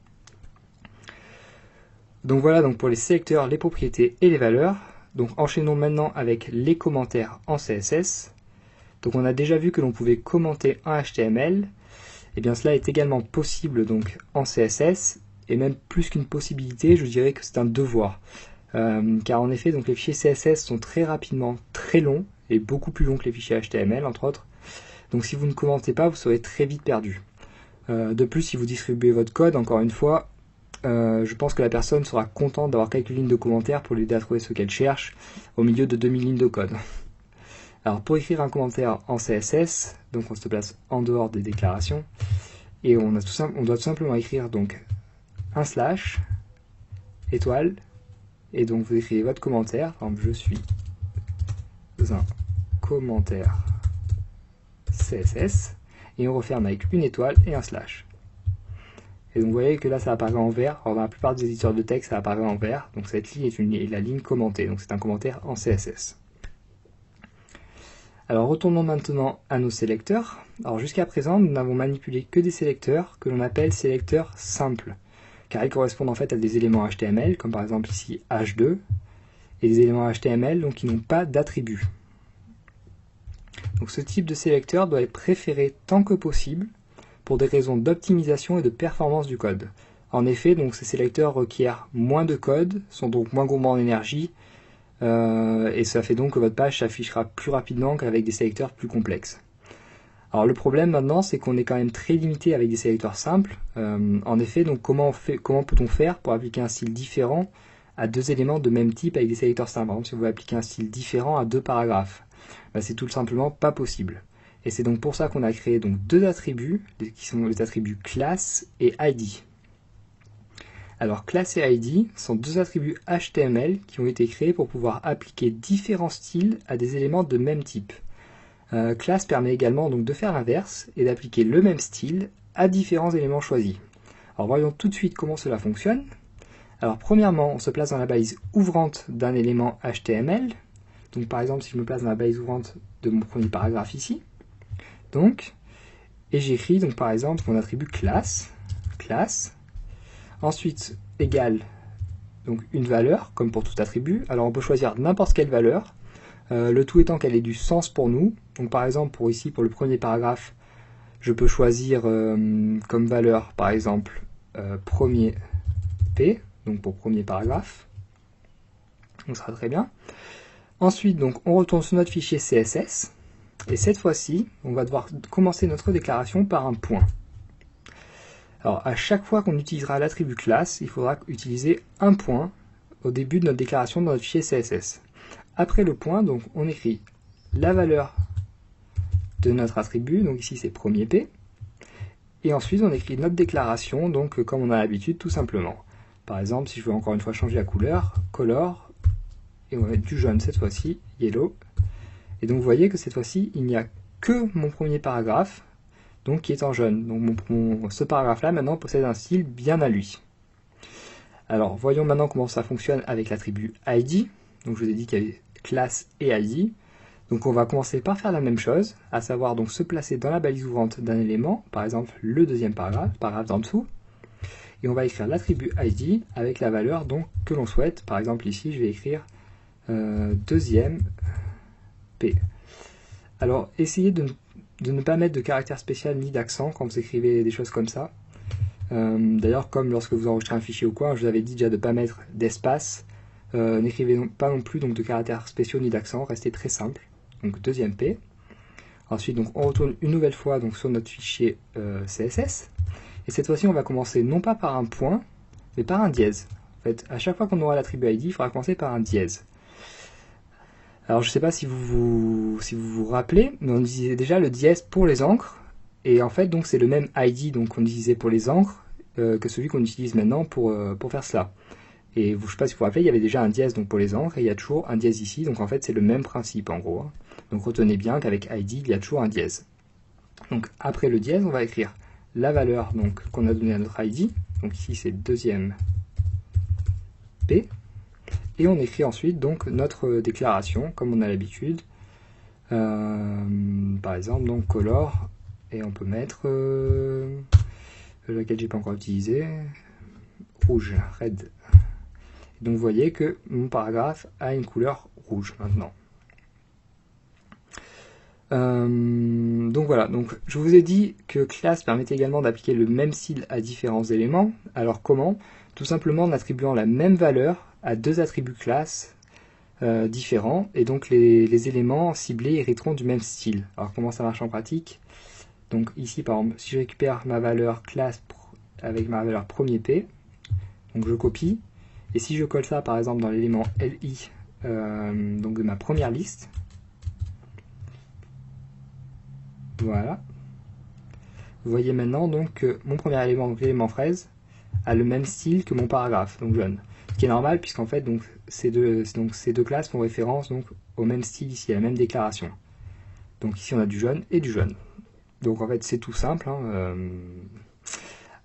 Donc voilà donc pour les sélecteurs, les propriétés et les valeurs. Donc enchaînons maintenant avec les commentaires en CSS. Donc on a déjà vu que l'on pouvait commenter un HTML. Et bien cela est également possible donc en CSS. Et même plus qu'une possibilité, je dirais que c'est un devoir. Car en effet, donc les fichiers CSS sont très rapidement très longs, et beaucoup plus longs que les fichiers HTML, entre autres. Donc si vous ne commentez pas, vous serez très vite perdu. De plus, si vous distribuez votre code, encore une fois, je pense que la personne sera contente d'avoir quelques lignes de commentaires pour l'aider à trouver ce qu'elle cherche, au milieu de 2000 lignes de code. Alors pour écrire un commentaire en CSS, donc on se place en dehors des déclarations, et on doit tout simplement écrire donc un slash, étoile, et donc vous écrivez votre commentaire, par exemple je suis un commentaire CSS, et on referme avec une étoile et un slash. Et donc vous voyez que là ça apparaît en vert, alors dans la plupart des éditeurs de texte ça apparaît en vert, donc cette ligne est la ligne commentée, donc c'est un commentaire en CSS. Alors retournons maintenant à nos sélecteurs. Alors jusqu'à présent nous n'avons manipulé que des sélecteurs que l'on appelle sélecteurs simples, car ils correspondent en fait à des éléments HTML, comme par exemple ici H2, et des éléments HTML donc qui n'ont pas d'attributs. Donc ce type de sélecteur doit être préféré tant que possible pour des raisons d'optimisation et de performance du code. En effet, donc ces sélecteurs requièrent moins de code, sont donc moins gourmands en énergie, et ça fait donc que votre page s'affichera plus rapidement qu'avec des sélecteurs plus complexes. Alors le problème maintenant, c'est qu'on est quand même très limité avec des sélecteurs simples. En effet, donc comment peut-on faire pour appliquer un style différent à deux éléments de même type avec des sélecteurs simples? Par exemple, si vous voulez appliquer un style différent à deux paragraphes, c'est tout simplement pas possible. Et c'est donc pour ça qu'on a créé donc deux attributs, qui sont les attributs class et id. Alors class et id sont deux attributs HTML qui ont été créés pour pouvoir appliquer différents styles à des éléments de même type. Class permet également donc de faire l'inverse et d'appliquer le même style à différents éléments choisis. Alors voyons tout de suite comment cela fonctionne. Alors premièrement, on se place dans la balise ouvrante d'un élément HTML. Donc par exemple, si je me place dans la balise ouvrante de mon premier paragraphe ici, donc, et j'écris donc par exemple mon attribut classe, ensuite égale donc une valeur, comme pour tout attribut. Alors on peut choisir n'importe quelle valeur, le tout étant qu'elle ait du sens pour nous. Donc par exemple, pour le premier paragraphe, je peux choisir comme valeur, par exemple, premier P, donc pour premier paragraphe. Donc ça sera très bien. Ensuite, donc, on retourne sur notre fichier CSS, et cette fois-ci, on va devoir commencer notre déclaration par un point. Alors, à chaque fois qu'on utilisera l'attribut classe, il faudra utiliser un point au début de notre déclaration dans notre fichier CSS. Après le point, donc, on écrit la valeur de notre attribut, donc ici c'est premier P, et ensuite on écrit notre déclaration, donc comme on a l'habitude, tout simplement. Par exemple, si je veux encore une fois changer la couleur, color, et on va mettre du jaune cette fois-ci, yellow. Et donc vous voyez que cette fois-ci, il n'y a que mon premier paragraphe, donc qui est en jaune. Donc ce paragraphe-là maintenant possède un style bien à lui. Alors voyons maintenant comment ça fonctionne avec l'attribut ID. Donc je vous ai dit qu'il y avait classe et ID. Donc on va commencer par faire la même chose, à savoir donc se placer dans la balise ouvrante d'un élément, par exemple le deuxième paragraphe d'en dessous, et on va écrire l'attribut ID avec la valeur donc que l'on souhaite. Par exemple ici je vais écrire deuxième P. Alors essayez de ne pas mettre de caractère spécial ni d'accent quand vous écrivez des choses comme ça. D'ailleurs, comme lorsque vous enregistrez un fichier ou quoi, je vous avais dit déjà de ne pas mettre d'espace. N'écrivez pas non plus donc, de caractères spéciaux ni d'accent, restez très simple. Donc deuxième P. Ensuite, donc, on retourne une nouvelle fois donc, sur notre fichier CSS. Et cette fois-ci, on va commencer non pas par un point, mais par un dièse. En fait, à chaque fois qu'on aura l'attribut ID, il faudra commencer par un dièse. Alors je ne sais pas si vous vous rappelez, mais on utilisait déjà le dièse pour les encres, et en fait donc c'est le même ID qu'on utilisait pour les encres que celui qu'on utilise maintenant pour faire cela. Et je ne sais pas si vous vous rappelez, il y avait déjà un dièse donc pour les encres, et il y a toujours un dièse ici, donc en fait c'est le même principe en gros. Donc retenez bien qu'avec ID il y a toujours un dièse. Donc après le dièse, on va écrire la valeur qu'on a donnée à notre ID, donc ici c'est deuxième P. Et on écrit ensuite donc notre déclaration comme on a l'habitude. Par exemple donc color, et on peut mettre laquelle j'ai pas encore utilisé, rouge, red. Donc vous voyez que mon paragraphe a une couleur rouge maintenant. Donc voilà, donc je vous ai dit que classe permettait également d'appliquer le même style à différents éléments. Alors comment? Tout simplement en attribuant la même valeur à deux attributs classes différents, et donc les éléments ciblés hériteront du même style. Alors comment ça marche en pratique? Donc ici par exemple, si je récupère ma valeur classe avec ma valeur premier P, donc je copie, et si je colle ça par exemple dans l'élément LI donc de ma première liste, voilà, vous voyez maintenant donc que mon premier élément, donc l'élément fraise, a le même style que mon paragraphe, donc jaune. Ce qui est normal puisqu'en fait donc, ces deux classes font référence donc, au même style ici, à la même déclaration. Donc ici on a du jaune et du jaune. Donc en fait c'est tout simple.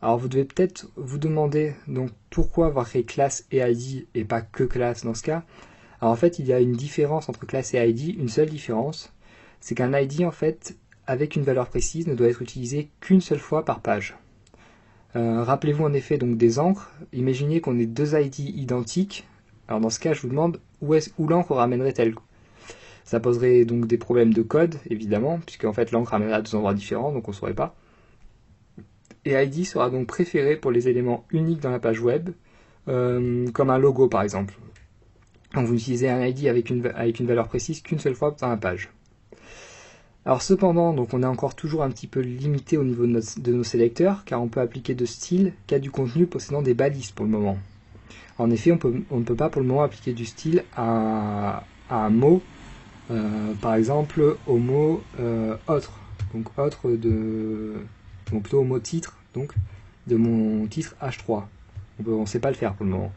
Alors vous devez peut-être vous demander donc pourquoi avoir créé classe et ID et pas que classe dans ce cas. Alors en fait il y a une différence entre classe et ID, une seule différence, c'est qu'un ID en fait avec une valeur précise ne doit être utilisé qu'une seule fois par page. Rappelez-vous en effet donc des encres, imaginez qu'on ait deux ID identiques, alors dans ce cas je vous demande où l'encre ramènerait-elle. Ça poserait donc des problèmes de code évidemment, puisque en fait l'encre ramènerait à deux endroits différents, donc on ne saurait pas. Et ID sera donc préféré pour les éléments uniques dans la page web, comme un logo par exemple. Donc vous utilisez un ID avec une valeur précise qu'une seule fois dans la page. Alors cependant, donc on est encore toujours un petit peu limité au niveau de nos sélecteurs, car on peut appliquer de style qu'à du contenu possédant des balises pour le moment. En effet, on ne peut pas pour le moment appliquer du style à un mot, par exemple au mot autre, donc autre donc plutôt au mot titre, donc de mon titre H3. On ne sait pas le faire pour le moment.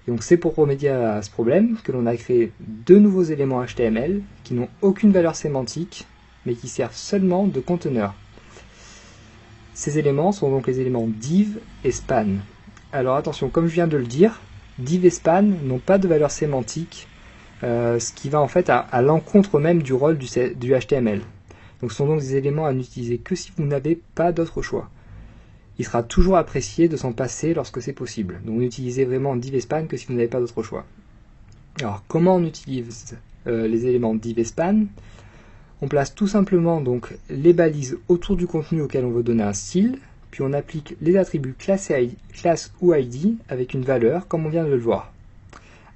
Et donc c'est pour remédier à ce problème que l'on a créé deux nouveaux éléments HTML qui n'ont aucune valeur sémantique, mais qui servent seulement de conteneur. Ces éléments sont donc les éléments div et span. Alors attention, comme je viens de le dire, div et span n'ont pas de valeur sémantique, ce qui va en fait à l'encontre même du rôle du HTML. Donc ce sont donc des éléments à n'utiliser que si vous n'avez pas d'autre choix. Il sera toujours apprécié de s'en passer lorsque c'est possible. Donc n'utilisez vraiment div et span que si vous n'avez pas d'autre choix. Alors comment on utilise les éléments div et span? On place tout simplement donc les balises autour du contenu auquel on veut donner un style, puis on applique les attributs classe ou ID avec une valeur comme on vient de le voir.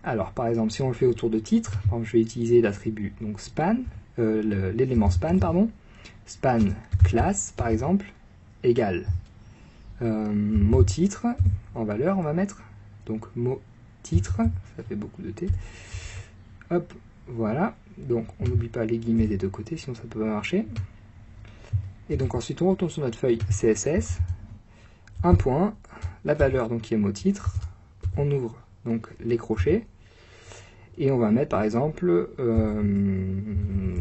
Alors par exemple si on le fait autour de titre, par exemple, je vais utiliser l'attribut donc span, l'élément span pardon, span classe par exemple égale mot titre en valeur on va mettre, donc mot titre, ça fait beaucoup de T, hop, voilà, donc on n'oublie pas les guillemets des deux côtés sinon ça ne peut pas marcher. Et donc ensuite on retourne sur notre feuille CSS, un point, la valeur donc qui est mot titre, on ouvre donc les crochets, et on va mettre par exemple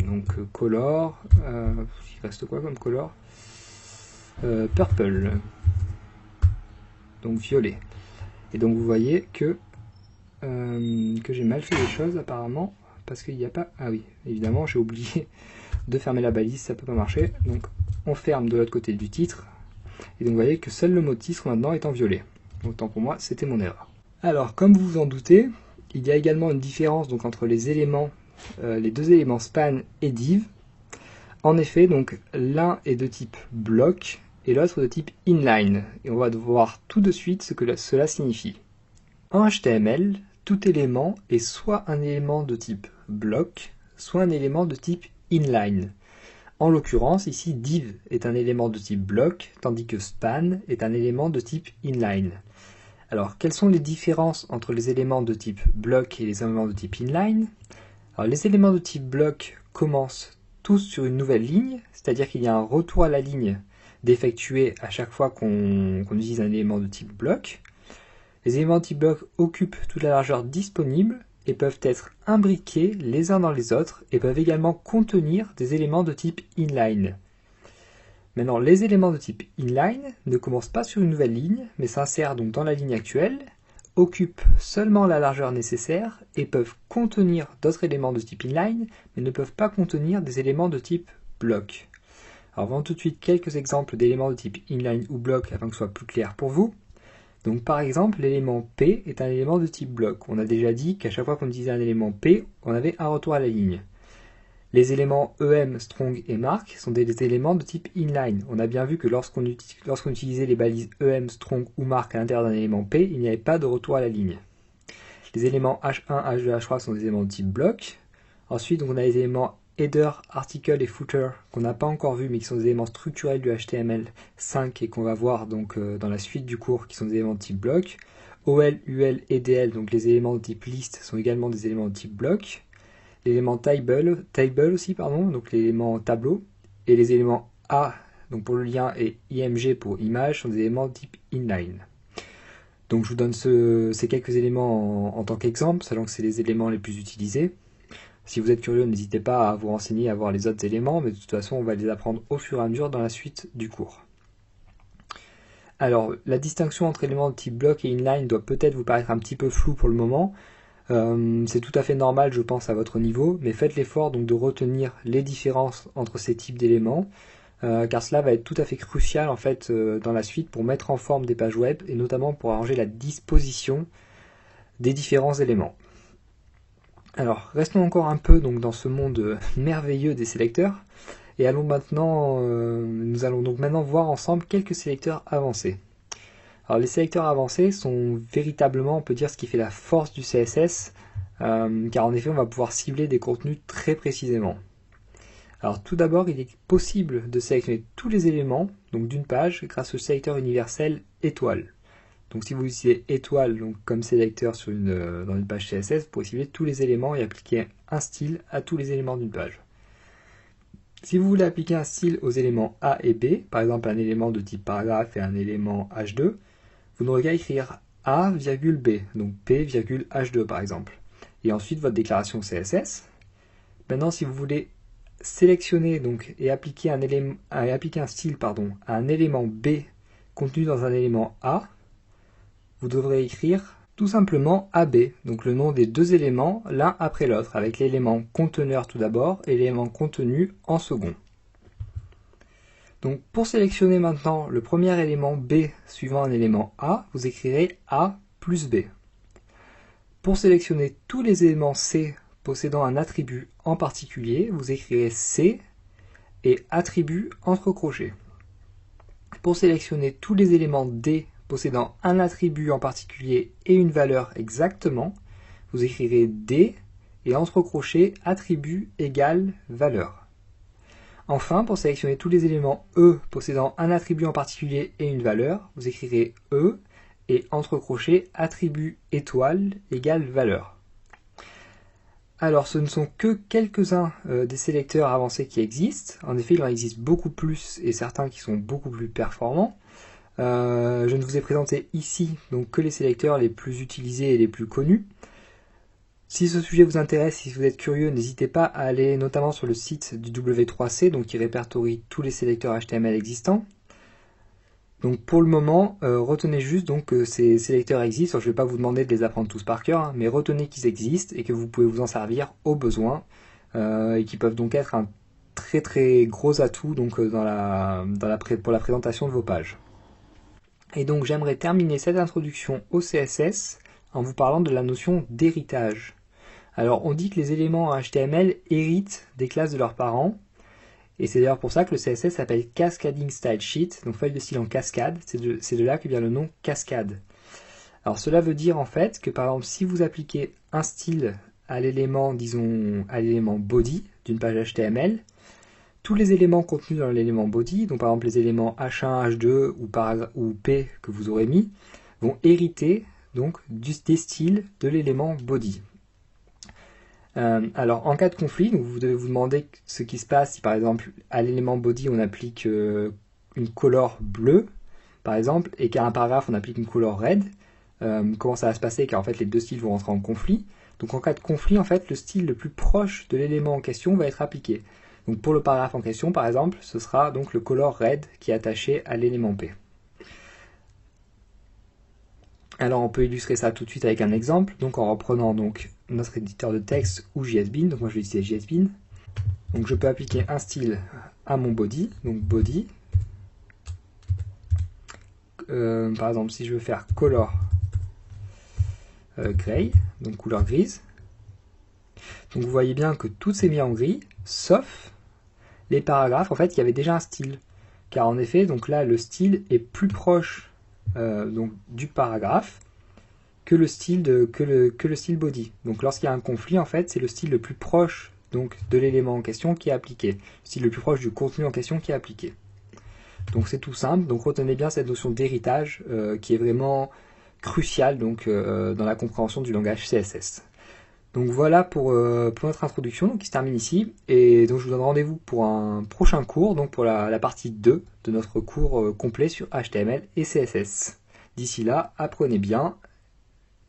donc color, il reste quoi comme color, purple, donc violet. Et donc vous voyez que j'ai mal fait les choses apparemment, parce qu'il n'y a pas, ah oui, évidemment j'ai oublié de fermer la balise, ça peut pas marcher, donc on ferme de l'autre côté du titre, et donc vous voyez que seul le mot titre maintenant est en violet. Autant pour moi, c'était mon erreur. Alors, comme vous vous en doutez, il y a également une différence donc, entre les éléments, les deux éléments span et div. En effet, donc l'un est de type block et l'autre de type inline, et on va voir tout de suite ce que cela signifie. En HTML, tout élément est soit un élément de type block, soit un élément de type inline. En l'occurrence, ici, div est un élément de type block, tandis que span est un élément de type inline. Alors, quelles sont les différences entre les éléments de type block et les éléments de type inline? Alors, les éléments de type block commencent tous sur une nouvelle ligne, c'est-à-dire qu'il y a un retour à la ligne d'effectuer à chaque fois qu'on utilise un élément de type block. Les éléments de type block occupent toute la largeur disponible et peuvent être imbriqués les uns dans les autres et peuvent également contenir des éléments de type inline. Maintenant, les éléments de type inline ne commencent pas sur une nouvelle ligne, mais s'insèrent donc dans la ligne actuelle, occupent seulement la largeur nécessaire et peuvent contenir d'autres éléments de type inline, mais ne peuvent pas contenir des éléments de type block. Alors, voyons tout de suite quelques exemples d'éléments de type inline ou block afin que ce soit plus clair pour vous. Donc par exemple, l'élément P est un élément de type block. On a déjà dit qu'à chaque fois qu'on utilisait un élément P, on avait un retour à la ligne. Les éléments EM, strong et mark sont des éléments de type inline. On a bien vu que lorsqu'on utilisait les balises EM, strong ou mark à l'intérieur d'un élément P, il n'y avait pas de retour à la ligne. Les éléments H1, H2, H3 sont des éléments de type block. Ensuite, on a les éléments header, article et footer qu'on n'a pas encore vu mais qui sont des éléments structurels du HTML5 et qu'on va voir donc dans la suite du cours qui sont des éléments de type block. OL, UL et DL, donc les éléments de type list sont également des éléments de type block. L'élément table aussi, pardon, donc l'élément tableau. Et les éléments A, donc pour le lien, et IMG pour image sont des éléments de type inline. Donc je vous donne ces quelques éléments en tant qu'exemple, sachant que c'est les éléments les plus utilisés. Si vous êtes curieux, n'hésitez pas à vous renseigner, à voir les autres éléments, mais de toute façon, on va les apprendre au fur et à mesure dans la suite du cours. Alors, la distinction entre éléments de type block et inline doit peut-être vous paraître un petit peu floue pour le moment. C'est tout à fait normal, je pense, à votre niveau, mais faites l'effort donc de retenir les différences entre ces types d'éléments, car cela va être tout à fait crucial en fait dans la suite pour mettre en forme des pages web et notamment pour arranger la disposition des différents éléments. Alors, restons encore un peu donc, dans ce monde merveilleux des sélecteurs, et nous allons donc maintenant voir ensemble quelques sélecteurs avancés. Alors, les sélecteurs avancés sont véritablement, on peut dire, ce qui fait la force du CSS, car en effet, on va pouvoir cibler des contenus très précisément. Alors, tout d'abord, il est possible de sélectionner tous les éléments donc d'une page grâce au sélecteur universel étoile. Donc si vous utilisez étoile donc, comme sélecteur dans une page CSS, vous pouvez cibler tous les éléments et appliquer un style à tous les éléments d'une page. Si vous voulez appliquer un style aux éléments A et B, par exemple un élément de type paragraphe et un élément H2, vous n'aurez qu'à écrire A, B, donc P, H2 par exemple. Et ensuite votre déclaration CSS. Maintenant si vous voulez sélectionner donc, et appliquer un style à un élément B contenu dans un élément A, vous devrez écrire tout simplement AB, donc le nom des deux éléments l'un après l'autre, avec l'élément conteneur tout d'abord et l'élément contenu en second. Donc pour sélectionner maintenant le premier élément B suivant un élément A, vous écrirez A plus B. Pour sélectionner tous les éléments C possédant un attribut en particulier, vous écrirez C et attribut entre crochets. Pour sélectionner tous les éléments D possédant un attribut en particulier et une valeur exactement, vous écrirez D et entre crochets attribut égale valeur. Enfin, pour sélectionner tous les éléments E possédant un attribut en particulier et une valeur, vous écrirez E et entre crochets attribut étoile égale valeur. Alors ce ne sont que quelques-uns des sélecteurs avancés qui existent. En effet, il en existe beaucoup plus et certains qui sont beaucoup plus performants. Je ne vous ai présenté ici donc que les sélecteurs les plus utilisés et les plus connus. Si ce sujet vous intéresse, si vous êtes curieux, n'hésitez pas à aller notamment sur le site du W3C, donc qui répertorie tous les sélecteurs HTML existants. Donc pour le moment, retenez juste donc que ces sélecteurs existent. Je ne vais pas vous demander de les apprendre tous par cœur, mais retenez qu'ils existent et que vous pouvez vous en servir au besoin, et qui peuvent donc être un très très gros atout donc, pour la présentation de vos pages. Et donc j'aimerais terminer cette introduction au CSS en vous parlant de la notion d'héritage. Alors on dit que les éléments HTML héritent des classes de leurs parents, et c'est d'ailleurs pour ça que le CSS s'appelle Cascading Style Sheet, donc feuille de style en cascade, c'est de là que vient le nom cascade. Alors cela veut dire en fait que par exemple si vous appliquez un style à l'élément, disons, à l'élément body d'une page HTML, tous les éléments contenus dans l'élément body, donc par exemple les éléments H1, H2 ou P que vous aurez mis, vont hériter donc des styles de l'élément body. Alors en cas de conflit, donc vous devez vous demander ce qui se passe si par exemple à l'élément body on applique une color bleue, par exemple, et qu'à un paragraphe on applique une color red. Comment ça va se passer, car en fait les deux styles vont rentrer en conflit. Donc en cas de conflit, en fait, le style le plus proche de l'élément en question va être appliqué. Donc pour le paragraphe en question, par exemple, ce sera donc le color red qui est attaché à l'élément P. Alors on peut illustrer ça tout de suite avec un exemple, donc en reprenant donc notre éditeur de texte ou JSBean, donc moi je vais utiliser JSBean. Donc je peux appliquer un style à mon body, donc body. Par exemple si je veux faire color gray, donc couleur grise. Donc vous voyez bien que tout s'est mis en gris, sauf les paragraphes, en fait, il y avait déjà un style. Car en effet, donc là, le style est plus proche donc, du paragraphe que le style body. Donc lorsqu'il y a un conflit, en fait, c'est le style le plus proche donc, de l'élément en question qui est appliqué. Le style le plus proche du contenu en question qui est appliqué. Donc c'est tout simple. Donc retenez bien cette notion d'héritage qui est vraiment cruciale donc, dans la compréhension du langage CSS. Donc voilà pour notre introduction donc, qui se termine ici, et donc je vous donne rendez-vous pour un prochain cours, donc pour la partie 2 de notre cours complet sur HTML et CSS. D'ici là, apprenez bien,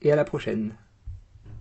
et à la prochaine.